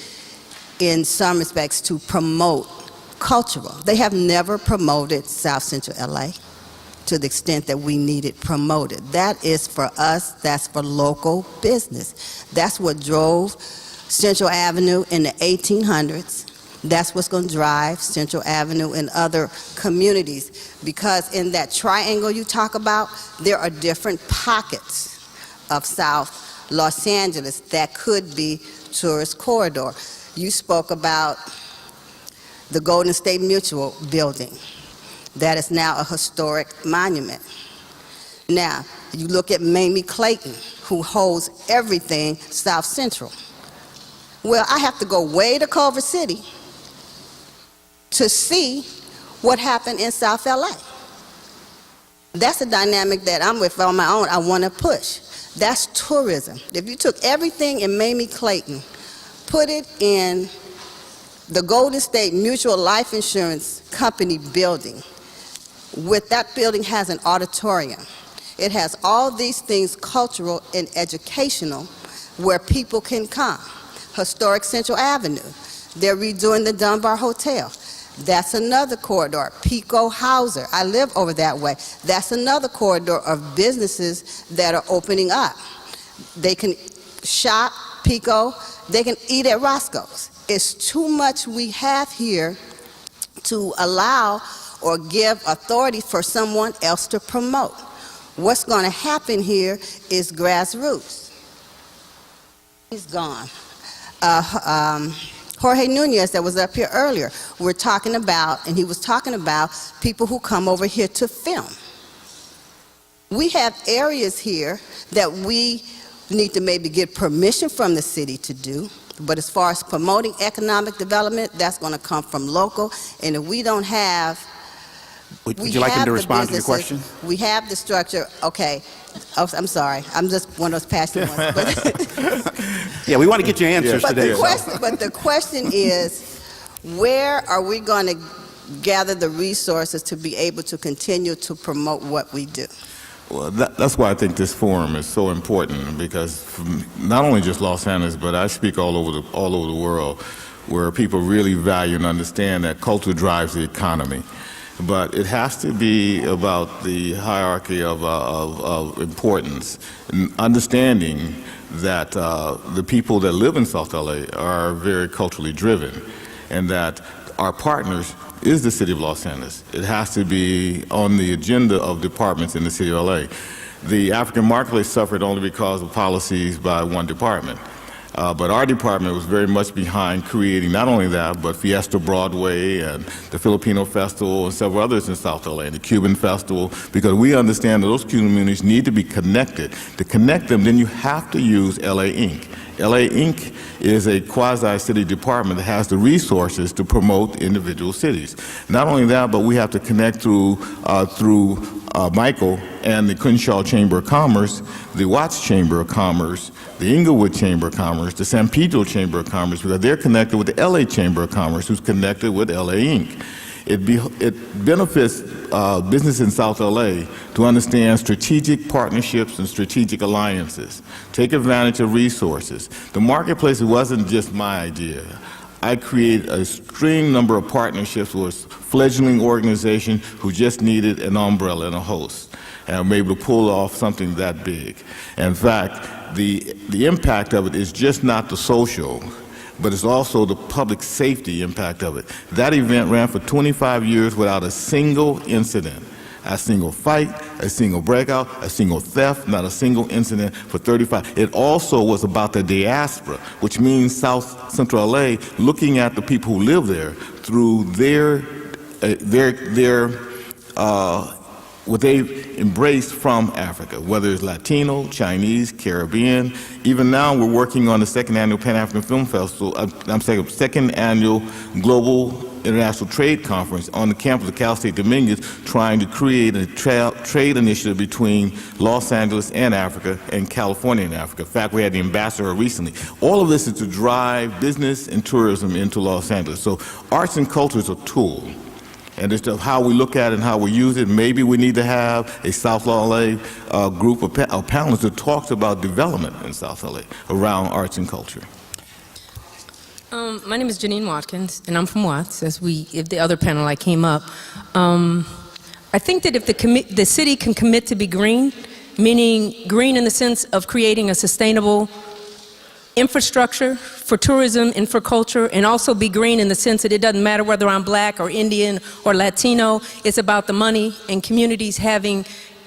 in some respects, to promote cultural. They have never promoted South Central LA to the extent that we need it promoted. That is for us, that's for local business. That's what drove Central Avenue in the 1800s. That's what's going to drive Central Avenue and other communities, because in that triangle you talk about, there are different pockets of South Los Angeles that could be tourist corridor. You spoke about the Golden State Mutual building. That is now a historic monument. Now, you look at Mamie Clayton, who holds everything South Central. Well, I have to go way to Culver City to see what happened in South LA. That's a dynamic that I'm with on my own. I want to push. That's tourism. If you took everything in Mamie Clayton, put it in the Golden State Mutual Life Insurance Company building. With that building has an auditorium. It has all these things, cultural and educational, where people can come. Historic Central Avenue. They're redoing the Dunbar Hotel. That's another corridor. Pico Hauser. I live over that way. That's another corridor of businesses that are opening up. They can shop, Pico. They can eat at Roscoe's. It's too much we have here to allow or give authority for someone else to promote. What's going to happen here is grassroots. He's gone. Jorge Nunez, that was up here earlier, we're talking about, and he was talking about people who come over here to film. We have areas here that we need to maybe get permission from the city to do, but as far as promoting economic development, that's going to come from local, and if we don't have Would you like him to respond to your question? We have the structure. Okay. Oh, I'm sorry. I'm just one of those passionate ones. But, Yeah, we want to get your answers but, today. the question is, where are we going to gather the resources to be able to continue to promote what we do? Well, that's why I think this forum is so important, because not only just Los Angeles, but I speak all over the world, where people really value and understand that culture drives the economy. But it has to be about the hierarchy of importance, and understanding that the people that live in South LA are very culturally driven, and that our partners is the City of Los Angeles. It has to be on the agenda of departments in the City of LA. The African marketplace suffered only because of policies by one department. But our department was very much behind creating not only that, but Fiesta Broadway and the Filipino Festival and several others in South LA, and the Cuban Festival, because we understand that those communities need to be connected. To connect them, then you have to use LA Inc. LA Inc. is a quasi-city department that has the resources to promote individual cities. Not only that, but we have to connect through Michael and the Crenshaw Chamber of Commerce, the Watts Chamber of Commerce, the Inglewood Chamber of Commerce, the San Pedro Chamber of Commerce, because they're connected with the LA Chamber of Commerce, who's connected with LA Inc. It benefits business in South LA to understand strategic partnerships and strategic alliances. Take advantage of resources. The marketplace wasn't just my idea. I created a string number of partnerships with fledgling organizations who just needed an umbrella and a host, and I'm able to pull off something that big. In fact, the impact of it is just not the social, but it's also the public safety impact of it. That event ran for 25 years without a single incident, a single fight, a single breakout, a single theft, not a single incident for 35. It also was about the diaspora, which means South Central LA looking at the people who live there through what they've embraced from Africa, whether it's Latino, Chinese, Caribbean. Even now, we're working on the second annual Pan-African Film Festival, second annual Global International Trade Conference on the campus of Cal State Dominguez, trying to create a trade initiative between Los Angeles and Africa and California and Africa. In fact, we had the ambassador recently. All of this is to drive business and tourism into Los Angeles. So arts and culture is a tool. And it's just how we look at it and how we use it. Maybe we need to have a South LA group of panelists that talks about development in South LA around arts and culture. My name is Janine Watkins, and I'm from Watts, if the other panel I came up. I think that if the city can commit to be green, meaning green in the sense of creating a sustainable infrastructure for tourism and for culture, and also be green in the sense that it doesn't matter whether I'm black or Indian or Latino, it's about the money and communities having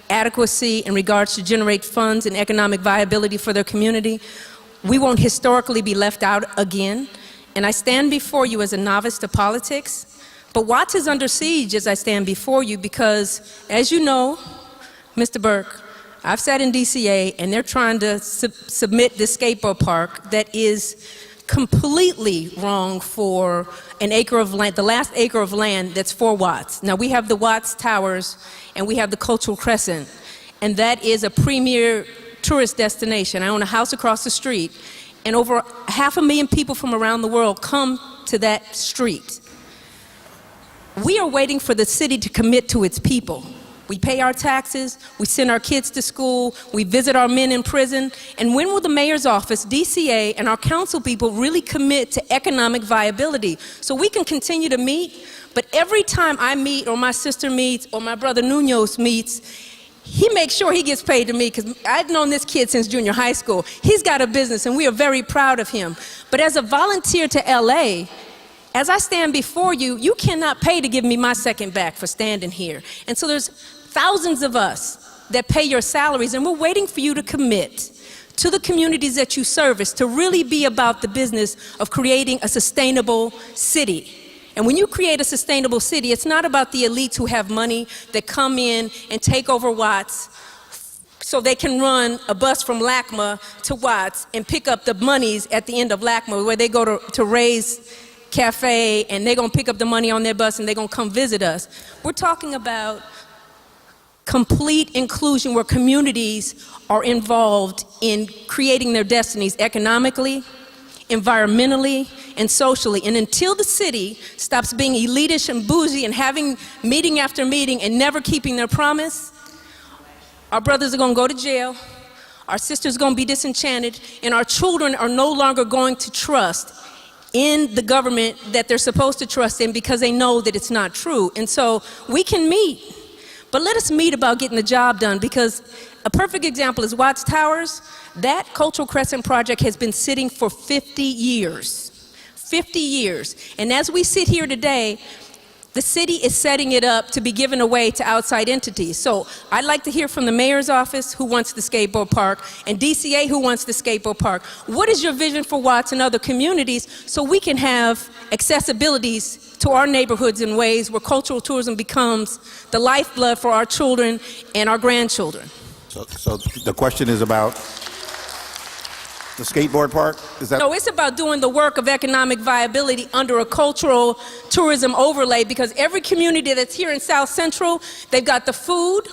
adequacy in regards to generate funds and economic viability for their community. We won't historically be left out again. And I stand before you as a novice to politics, but Watts is under siege as I stand before you because, as you know, Mr. Burke, I've sat in DCA and they're trying to submit this skateboard park that is completely wrong for an acre of land, the last acre of land that's for Watts. Now we have the Watts Towers and we have the Cultural Crescent, and that is a premier tourist destination. I own a house across the street, and over 500,000 people from around the world come to that street. We are waiting for the city to commit to its people. We pay our taxes, we send our kids to school, we visit our men in prison, and when will the mayor's office, DCA, and our council people really commit to economic viability so we can continue to meet? But every time I meet, or my sister meets, or my brother Nunos meets, he makes sure he gets paid to me, because I've known this kid since junior high school. He's got a business, and we are very proud of him. But as a volunteer to LA, as I stand before you, you cannot pay to give me my second back for standing here. And so there's thousands of us that pay your salaries, and we're waiting for you to commit to the communities that you service to really be about the business of creating a sustainable city. And when you create a sustainable city, it's not about the elites who have money that come in and take over Watts so they can run a bus from LACMA to Watts and pick up the monies at the end of LACMA where they go to Ray's Cafe, and they're going to pick up the money on their bus and they're going to come visit us. We're talking about complete inclusion where communities are involved in creating their destinies economically, environmentally, and socially. And until the city stops being elitist and bougie and having meeting after meeting and never keeping their promise, our brothers are going to go to jail, our sisters are going to be disenchanted, and our children are no longer going to trust in the government that they're supposed to trust in because they know that it's not true. And so we can meet, but let us meet about getting the job done, because a perfect example is Watts Towers. That Cultural Crescent project has been sitting for 50 years. 50 years. And as we sit here today, the city is setting it up to be given away to outside entities. So I'd like to hear from the mayor's office who wants the skateboard park, and DCA who wants the skateboard park. What is your vision for Watts and other communities so we can have accessibilities to our neighborhoods in ways where cultural tourism becomes the lifeblood for our children and our grandchildren? So the question is about the skateboard park? Is that? No, it's about doing the work of economic viability under a cultural tourism overlay, because every community that's here in South Central, they've got the food,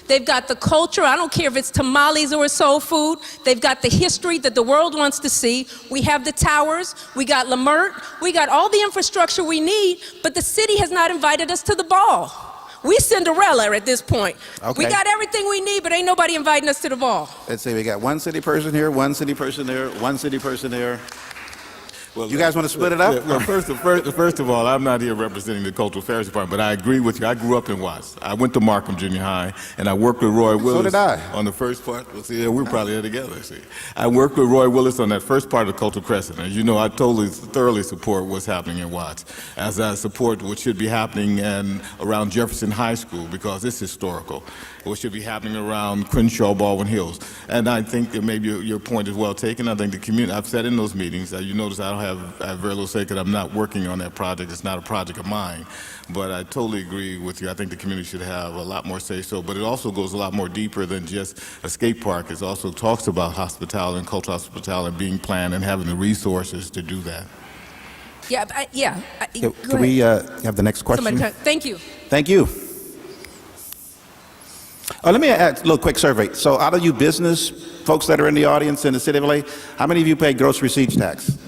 they've got the culture. I don't care if it's tamales or it's soul food. They've got the history that the world wants to see. We have the towers, we got Lamert, we got all the infrastructure we need, but the city has not invited us to the ball. We Cinderella at this point. Okay. We got everything we need, but ain't nobody inviting us to the ball. Let's see, we got one city person here, one city person there, one city person there. Well, You guys want to split it up? Yeah, well, first of all, I'm not here representing the Cultural Affairs Department, but I agree with you. I grew up in Watts. I went to Markham Junior High, and I worked with Roy Willis. did I. On the first part. Well, see, yeah, we're probably there together. See, I worked with Roy Willis on that first part of the Cultural Crescent. As you know, I thoroughly support what's happening in Watts, as I support what should be happening around Jefferson High School, because it's historical. What should be happening around Crenshaw, Baldwin Hills. And I think that maybe your point is well taken. I think the community, I've said in those meetings, you notice I have very little say because I'm not working on that project. It's not a project of mine. But I totally agree with you. I think the community should have a lot more say so. But it also goes a lot more deeper than just a skate park. It also talks about hospitality and cultural hospitality being planned and having the resources to do that. Yeah, go Can we ahead. have the next question? Thank you. Thank you. Let me ask a little quick survey. So out of you business folks that are in the audience in the city of LA, how many of you pay gross receipts tax?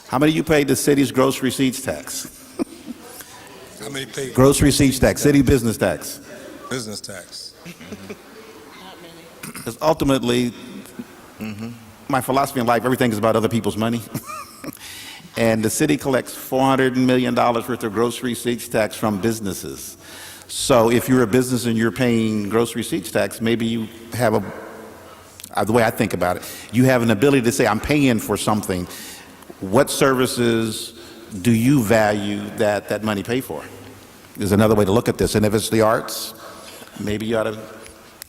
How many of you paid the city's gross receipts tax? How many pay Gross receipts tax, city business tax. business tax? Because ultimately, my philosophy in life, everything is about other people's money. And the city collects $400 million worth of gross receipts tax from businesses. So if you're a business and you're paying gross receipts tax, maybe you have the way I think about it, you have an ability to say, I'm paying for something. What services do you value that money pay for? There's another way to look at this. And if it's the arts, maybe you ought to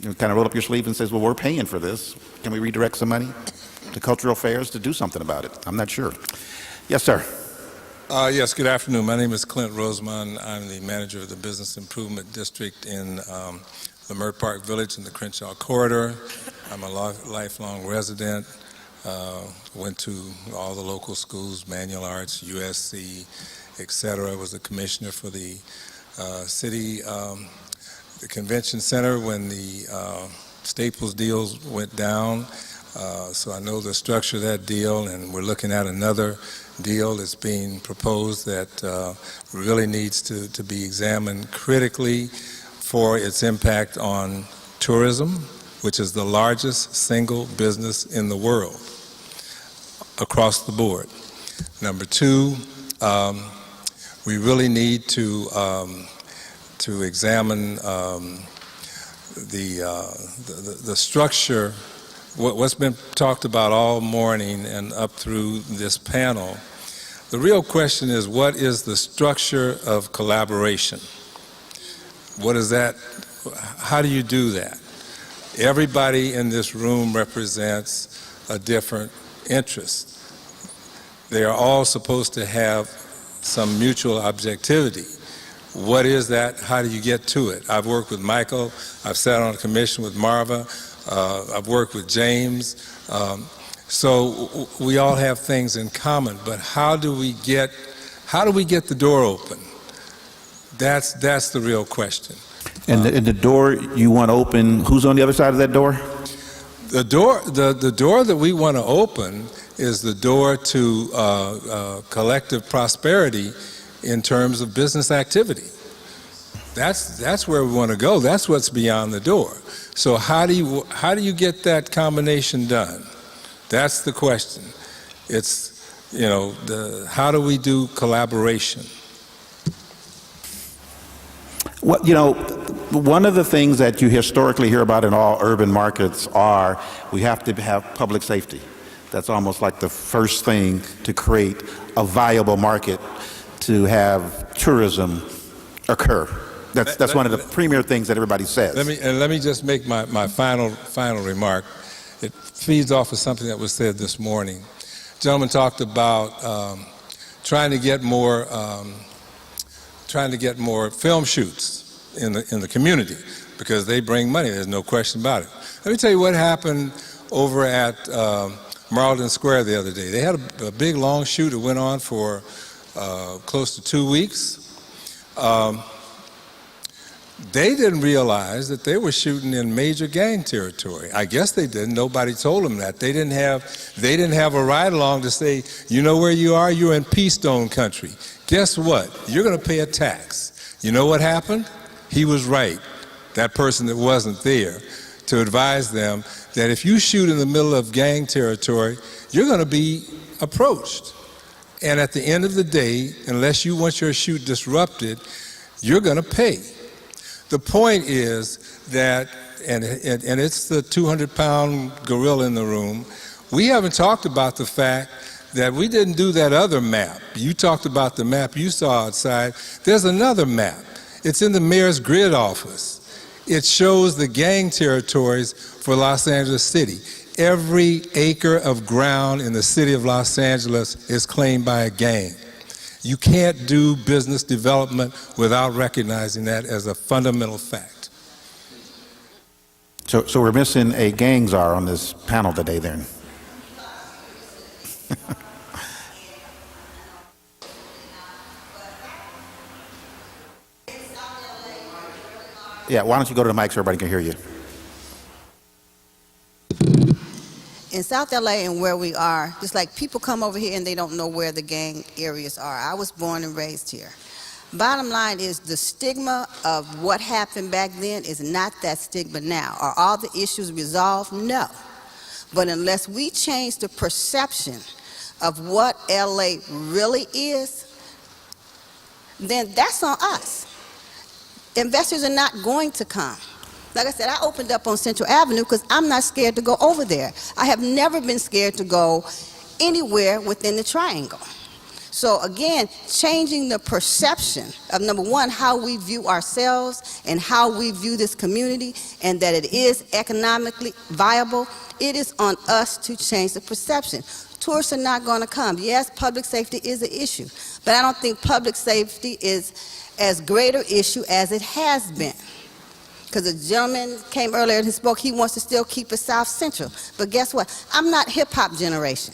kind of roll up your sleeve and say, well, we're paying for this. Can we redirect some money to cultural affairs to do something about it? I'm not sure. Yes, sir. Yes, good afternoon. My name is Clint Rosemond. I'm the manager of the Business Improvement District in Lamert Park Village in the Crenshaw Corridor. I'm a lifelong resident. Went to all the local schools, Manual Arts, USC, etc. Was the commissioner for the city, the convention center when the Staples deals went down. So I know the structure of that deal, and we're looking at another deal that's being proposed that really needs to be examined critically for its impact on tourism, which is the largest single business in the world across the board. Number two, we really need to examine the structure. What's been talked about all morning and up through this panel. The real question is, what is the structure of collaboration? What is that? How do you do that? Everybody in this room represents a different interest. They are all supposed to have some mutual objectivity. What is that? How do you get to it? I've worked with Michael. I've sat on a commission with Marva. I've worked with James. So we all have things in common, but how do we get the door open? That's the real question. And the door you want to open, who's on the other side of that door? The door that we want to open is the door to collective prosperity in terms of business activity. That's where we want to go. That's what's beyond the door. So how do you get that combination done? That's the question. It's, how do we do collaboration? Well, one of the things that you historically hear about in all urban markets are we have to have public safety. That's almost like the first thing to create a viable market to have tourism occur. That's one of the premier things that everybody says. Let me just make my final remark. It feeds off of something that was said this morning. The gentleman talked about trying to get more film shoots in the community because they bring money. There's no question about it. Let me tell you what happened over at Marlton Square the other day. They had a big long shoot that went on for close to 2 weeks. They didn't realize that they were shooting in major gang territory. I guess they didn't. Nobody told them that. They didn't have a ride along to say, you know where you are? You're in Peastone country. Guess what? You're going to pay a tax. You know what happened? He was right, that person that wasn't there, to advise them that if you shoot in the middle of gang territory, you're going to be approached. And at the end of the day, unless you want your shoot disrupted, you're going to pay. The point is that, and it's the 200-pound gorilla in the room, we haven't talked about the fact that we didn't do that other map. You talked about the map you saw outside. There's another map. It's in the mayor's grid office. It shows the gang territories for Los Angeles City. Every acre of ground in the city of Los Angeles is claimed by a gang. You can't do business development without recognizing that as a fundamental fact. So we're missing a gang czar on this panel today then. Yeah, why don't you go to the mic so everybody can hear you? In South LA and where we are, it's like people come over here and they don't know where the gang areas are. I was born and raised here. Bottom line is the stigma of what happened back then is not that stigma now. Are all the issues resolved? No. But unless we change the perception of what LA really is, then that's on us. Investors are not going to come. Like I said, I opened up on Central Avenue because I'm not scared to go over there. I have never been scared to go anywhere within the triangle. So again, changing the perception of, number one, how we view ourselves and how we view this community, and that it is economically viable, it is on us to change the perception. Tourists are not going to come. Yes, public safety is an issue, but I don't think public safety is as great an issue as it has been. Because a gentleman came earlier and he spoke, he wants to still keep it South Central. But guess what? I'm not hip-hop generation.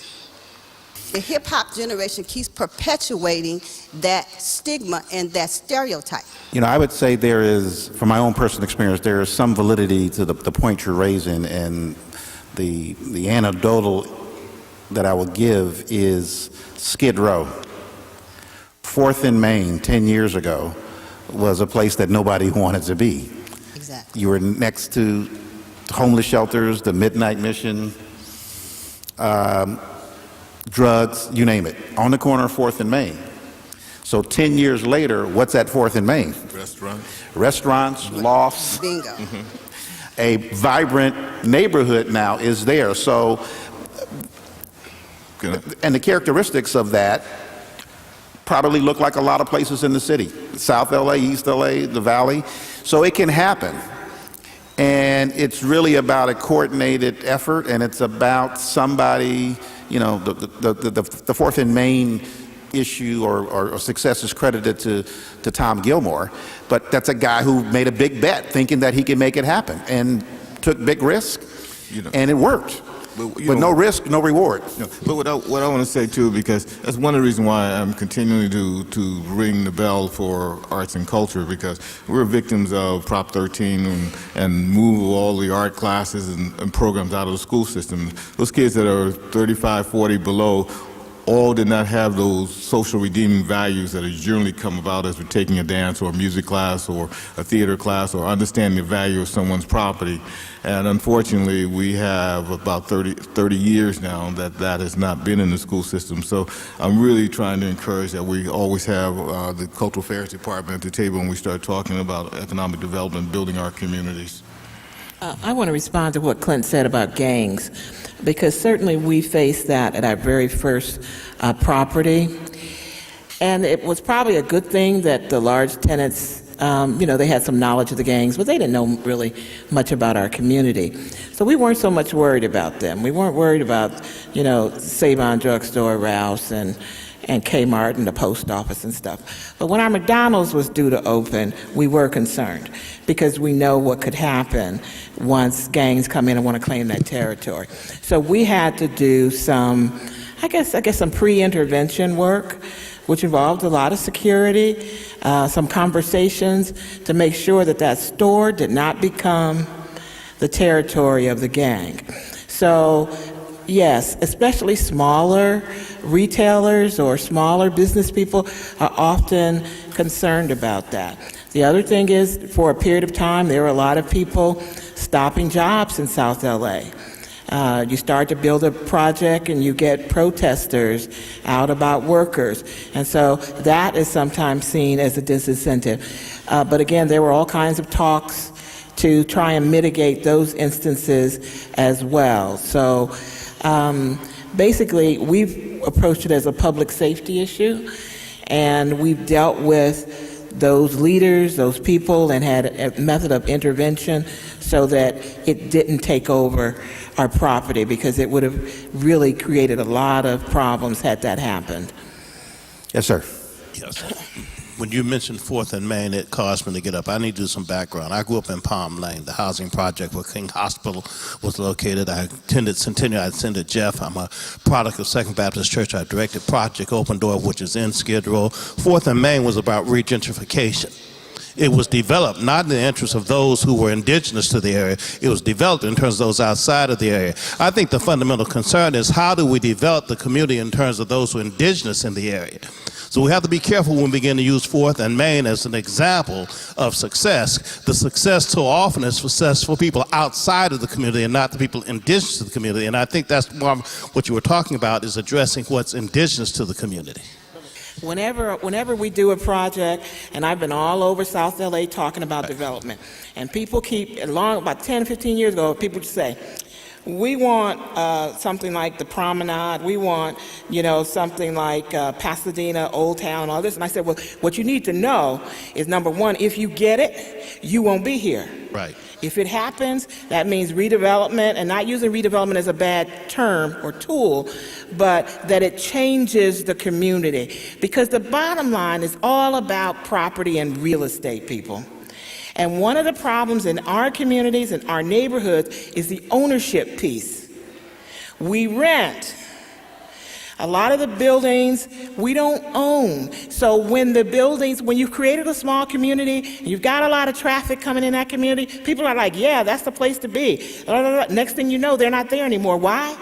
The hip-hop generation keeps perpetuating that stigma and that stereotype. I would say there is, from my own personal experience, there is some validity to the point you're raising, and the anecdotal that I will give is Skid Row. 4th and Main 10 years ago was a place that nobody wanted to be. Exactly. You were next to homeless shelters, the Midnight Mission, drugs, you name it, on the corner of 4th and Main. So 10 years later, what's at 4th and Main? Restaurants, lofts. Bingo. A vibrant neighborhood now is there. So, and the characteristics of that probably look like a lot of places in the city. South LA, East LA, the Valley. So it can happen. And it's really about a coordinated effort, and it's about somebody, you know, the 4th and Main issue or success is credited to Tom Gilmore, but that's a guy who made a big bet thinking that he could make it happen and took big risk, and it worked. But no risk, no reward. But what I want to say too, because that's one of the reasons why I'm continuing to ring the bell for arts and culture, because we're victims of Prop 13 and move all the art classes and programs out of the school system. Those kids that are 35, 40 below all did not have those social redeeming values that generally come about as we're taking a dance or a music class or a theater class or understanding the value of someone's property. And unfortunately, we have about 30 years now that has not been in the school system. So I'm really trying to encourage that we always have the Cultural Affairs Department at the table when we start talking about economic development, building our communities. I want to respond to what Clint said about gangs, because certainly we faced that at our very first property. And it was probably a good thing that the large tenants, they had some knowledge of the gangs, but they didn't know really much about our community. So we weren't so much worried about them. We weren't worried about, Save-On Drugstore, Rouse, and Kmart and the post office and stuff. But when our McDonald's was due to open, we were concerned because we know what could happen once gangs come in and want to claim that territory. So we had to do some, some pre-intervention work, which involved a lot of security, some conversations to make sure that that store did not become the territory of the gang. So yes, especially smaller retailers or smaller business people are often concerned about that. The other thing is, for a period of time, there were a lot of people stopping jobs in South LA. You start to build a project and you get protesters out about workers. And so that is sometimes seen as a disincentive. But again, there were all kinds of talks to try and mitigate those instances as well. So basically, we've approached it as a public safety issue, and we've dealt with those leaders, those people, and had a method of intervention so that it didn't take over our property, because it would have really created a lot of problems had that happened. Yes, sir. Yes. When you mentioned 4th and Main, it caused me to get up. I need to do some background. I grew up in Palm Lane, the housing project where King Hospital was located. I attended Centennial. I attended Jeff. I'm a product of Second Baptist Church. I directed Project Open Door, which is in Skid Row. 4th and Main was about regentrification. It was developed not in the interest of those who were indigenous to the area. It was developed in terms of those outside of the area. I think the fundamental concern is, how do we develop the community in terms of those who are indigenous in the area? So we have to be careful when we begin to use 4th and Main as an example of success. The success so often is success for people outside of the community and not the people indigenous to the community. And I think that's what you were talking about, is addressing what's indigenous to the community. Whenever we do a project, and I've been all over South LA talking about development, and people about 10, 15 years ago, people would say, we want something like the Promenade, we want, something like Pasadena, Old Town, all this. And I said, well, what you need to know is, number one, if you get it, you won't be here. Right. If it happens, that means redevelopment, and not using redevelopment as a bad term or tool, but that it changes the community. Because the bottom line is all about property and real estate, people. And one of the problems in our communities and our neighborhoods is the ownership piece. We rent. A lot of the buildings we don't own. So when you've created a small community, and you've got a lot of traffic coming in that community, people are like, yeah, that's the place to be. Next thing you know, they're not there anymore. Why?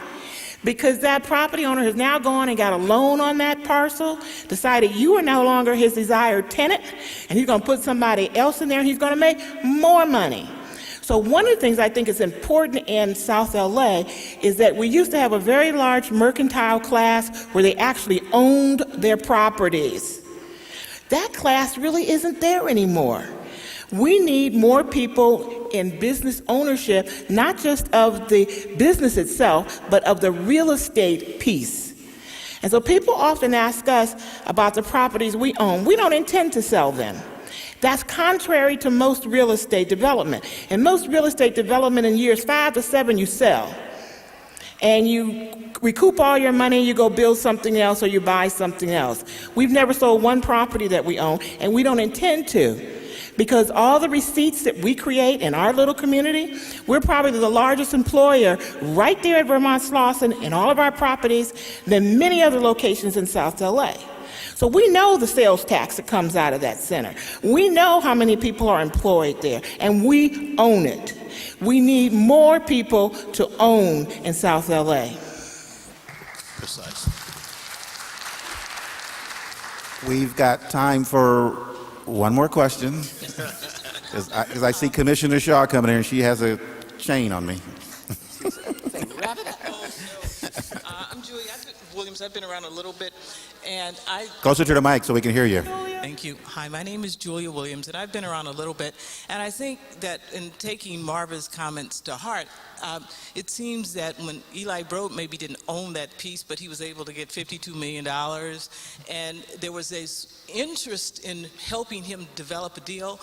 Because that property owner has now gone and got a loan on that parcel, decided you are no longer his desired tenant, and he's going to put somebody else in there, and he's going to make more money. So one of the things I think is important in South LA is that we used to have a very large mercantile class where they actually owned their properties. That class really isn't there anymore. We need more people in business ownership, not just of the business itself, but of the real estate piece. And so people often ask us about the properties we own. We don't intend to sell them. That's contrary to most real estate development. In most real estate development, in years 5 to 7, you sell. And you recoup all your money, you go build something else, or you buy something else. We've never sold one property that we own, and we don't intend to. Because all the receipts that we create in our little community, we're probably the largest employer right there at Vermont Slauson in all of our properties than many other locations in South LA. So we know the sales tax that comes out of that center. We know how many people are employed there, and we own it. We need more people to own in South LA. Precisely. We've got time for one more question, because I see Commissioner Shaw coming here, and she has a chain on me. Wrap it up. I'm Julia Williams. I've been around a little bit, and Closer to the mic so we can hear you. Thank you. Hi, my name is Julia Williams, and I've been around a little bit. And I think that in taking Marva's comments to heart, it seems that when Eli Broad maybe didn't own that piece, but he was able to get $52 million, and there was this interest in helping him develop a deal.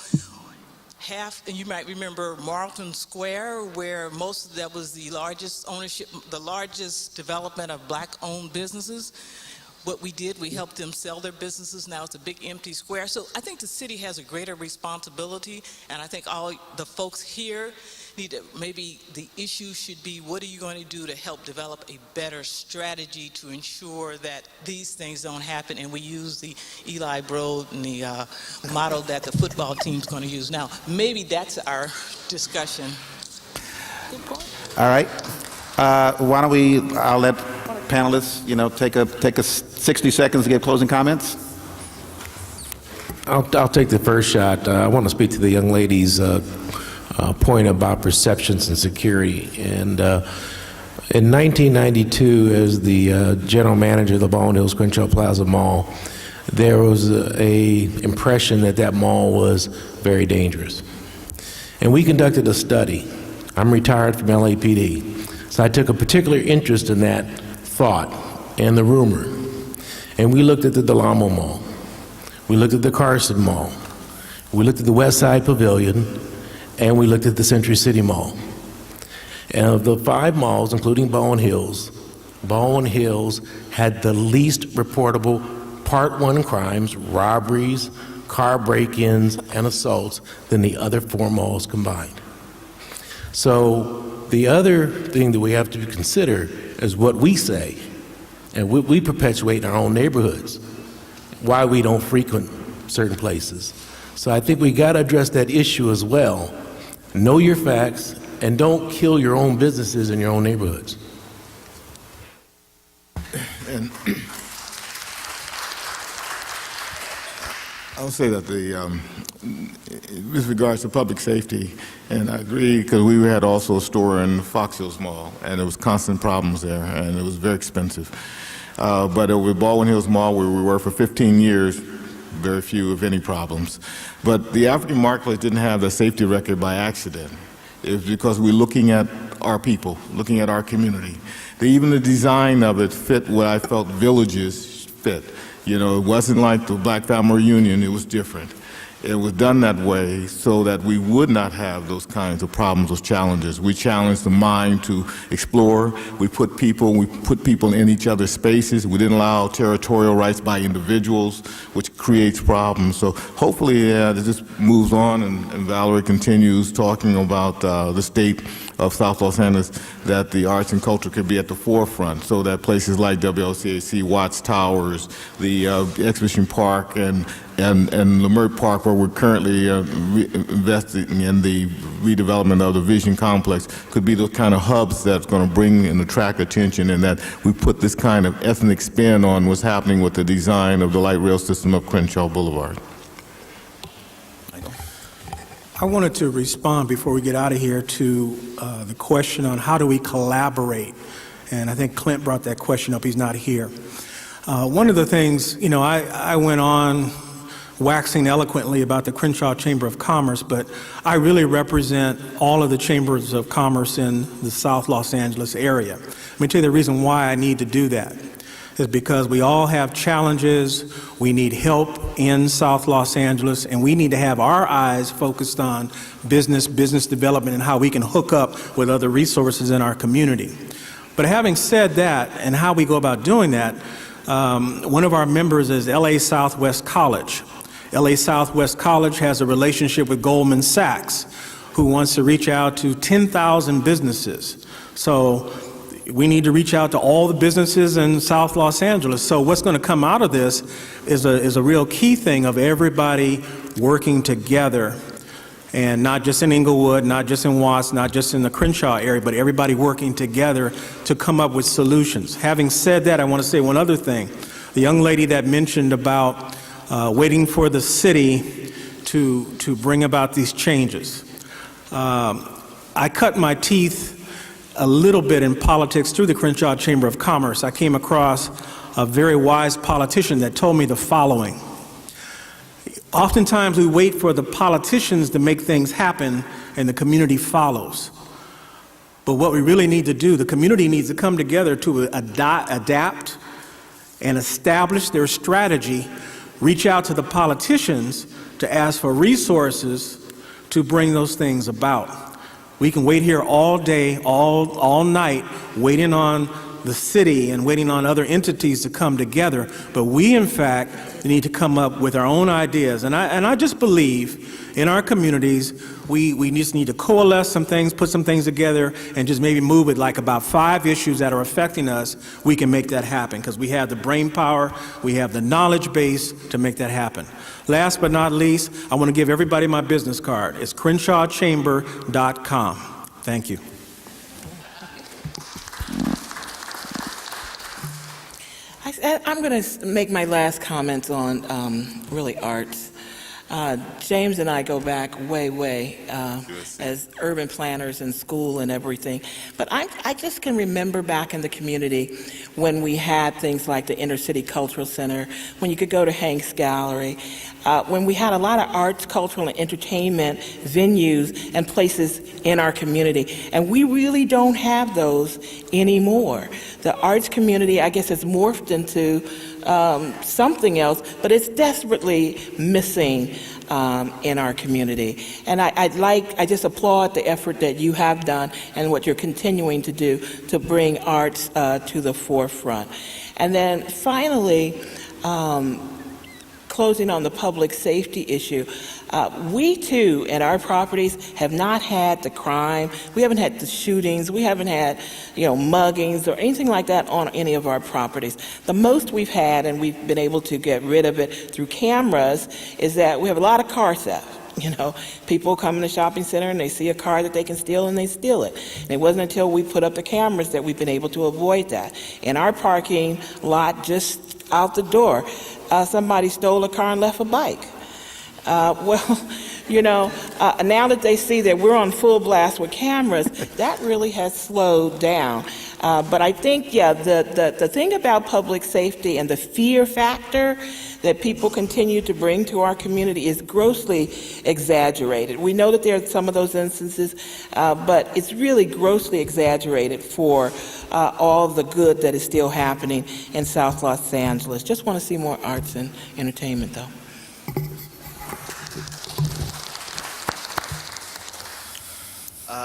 And you might remember Marlton Square, where most of that was the largest ownership, the largest development of black-owned businesses. What we did, we helped them sell their businesses. Now it's a big empty square. So I think the city has a greater responsibility, and I think all the folks here need to, maybe the issue should be, what are you going to do to help develop a better strategy to ensure that these things don't happen, and we use the Eli Broad and the model that the football team's going to use. Now, maybe that's our discussion. All right. Why don't I'll let panelists, take a 60 seconds to give closing comments. I'll take the first shot. I want to speak to the young lady's point about perceptions and security. And in 1992, as the general manager of the Baldwin Hills Crenshaw Plaza Mall, there was a impression that mall was very dangerous. And we conducted a study. I'm retired from LAPD, so I took a particular interest in that thought and the rumor. And we looked at the Del Amo Mall. We looked at the Carson Mall. We looked at the West Side Pavilion, and we looked at the Century City Mall. And of the 5 malls, including Baldwin Hills had the least reportable Part 1 crimes, robberies, car break-ins, and assaults than the other 4 malls combined. So the other thing that we have to consider is what we say and what we perpetuate in our own neighborhoods, why we don't frequent certain places. So I think we got to address that issue as well. Know your facts and don't kill your own businesses in your own neighborhoods. And I would say that with regards to public safety, and I agree, because we had also a store in Fox Hills Mall, and there was constant problems there, and it was very expensive. But with Baldwin Hills Mall, where we were for 15 years, very few, if any, problems. But the African marketplace didn't have the safety record by accident. It was because we're looking at our people, looking at our community. Even the design of it fit what I felt villages fit. It wasn't like the Black Family Reunion, it was different. It was done that way so that we would not have those kinds of problems, those challenges. We challenged the mind to explore. We put people in each other's spaces. We didn't allow territorial rights by individuals, which creates problems. So hopefully this moves on, and Valerie continues talking about the state of South Los Angeles, that the arts and culture could be at the forefront, so that places like WLCAC, Watts Towers, the Exhibition Park, and Leimert Park, where we're currently investing in the redevelopment of the Vision Complex, could be those kind of hubs that's going to bring and attract attention, and that we put this kind of ethnic spin on what's happening with the design of the light rail system of Crenshaw Boulevard. I wanted to respond before we get out of here to the question on how do we collaborate, and I think Clint brought that question up. He's not here. One of the things, you know, I went on waxing eloquently about the Crenshaw Chamber of Commerce, but I really represent all of the chambers of commerce in the South Los Angeles area. Let me tell you the reason why I need to do that is because we all have challenges, we need help in South Los Angeles, and we need to have our eyes focused on business development and how we can hook up with other resources in our community. But having said that, and how we go about doing that, one of our members is LA Southwest College. LA Southwest College has a relationship with Goldman Sachs, who wants to reach out to 10,000 businesses. So we need to reach out to all the businesses in South Los Angeles. So what's going to come out of this is a real key thing of everybody working together, and not just in Inglewood, not just in Watts, not just in the Crenshaw area, but everybody working together to come up with solutions. Having said that, I want to say one other thing. The young lady that mentioned about waiting for the city to bring about these changes. I cut my teeth a little bit in politics through the Crenshaw Chamber of Commerce. I came across a very wise politician that told me the following. Oftentimes we wait for the politicians to make things happen and the community follows. But what we really need to do, the community needs to come together to adapt and establish their strategy, reach out to the politicians to ask for resources to bring those things about. We can wait here all day, all night, waiting on the city and waiting on other entities to come together, but we, in fact, need to come up with our own ideas. And I just believe in our communities, we just need to coalesce some things, put some things together, and just maybe move it like about 5 issues that are affecting us. We can make that happen because we have the brain power, we have the knowledge base to make that happen. Last but not least, I want to give everybody my business card. It's CrenshawChamber.com. Thank you. I'm going to make my last comments on really arts. James and I go back way as urban planners in school and everything. But I just can remember back in the community when we had things like the Inner City Cultural Center, when you could go to Hanks Gallery, when we had a lot of arts, cultural, and entertainment venues and places in our community. And we really don't have those anymore. The arts community, I guess, has morphed into something else, but it's desperately missing in our community. And I just applaud the effort that you have done and what you're continuing to do to bring arts to the forefront. And then finally, closing on the public safety issue, we too in our properties have not had the crime, we haven't had the shootings, we haven't had muggings or anything like that on any of our properties. The most we've had, and we've been able to get rid of it through cameras, is that we have a lot of car theft. People come in the shopping center and they see a car that they can steal and they steal it. And it wasn't until we put up the cameras that we've been able to avoid that. In our parking lot just out the door, somebody stole a car and left a bike. Now that they see that we're on full blast with cameras, that really has slowed down. But I think, the thing about public safety and the fear factor that people continue to bring to our community is grossly exaggerated. We know that there are some of those instances, but it's really grossly exaggerated for all the good that is still happening in South Los Angeles. Just want to see more arts and entertainment, though.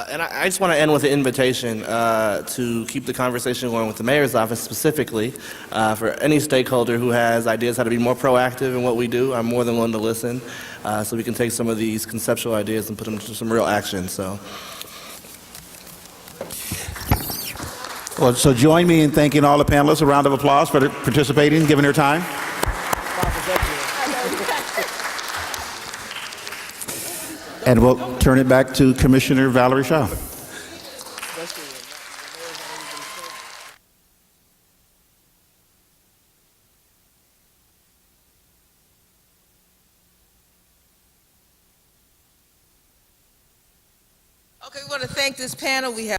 And I just want to end with an invitation to keep the conversation going with the mayor's office specifically. For any stakeholder who has ideas how to be more proactive in what we do, I'm more than willing to listen so we can take some of these conceptual ideas and put them into some real action. So Well, so join me in thanking all the panelists. A round of applause for participating, giving their time. And we'll turn it back to Commissioner Valerie Shaw. Okay, we want to thank this panel. We have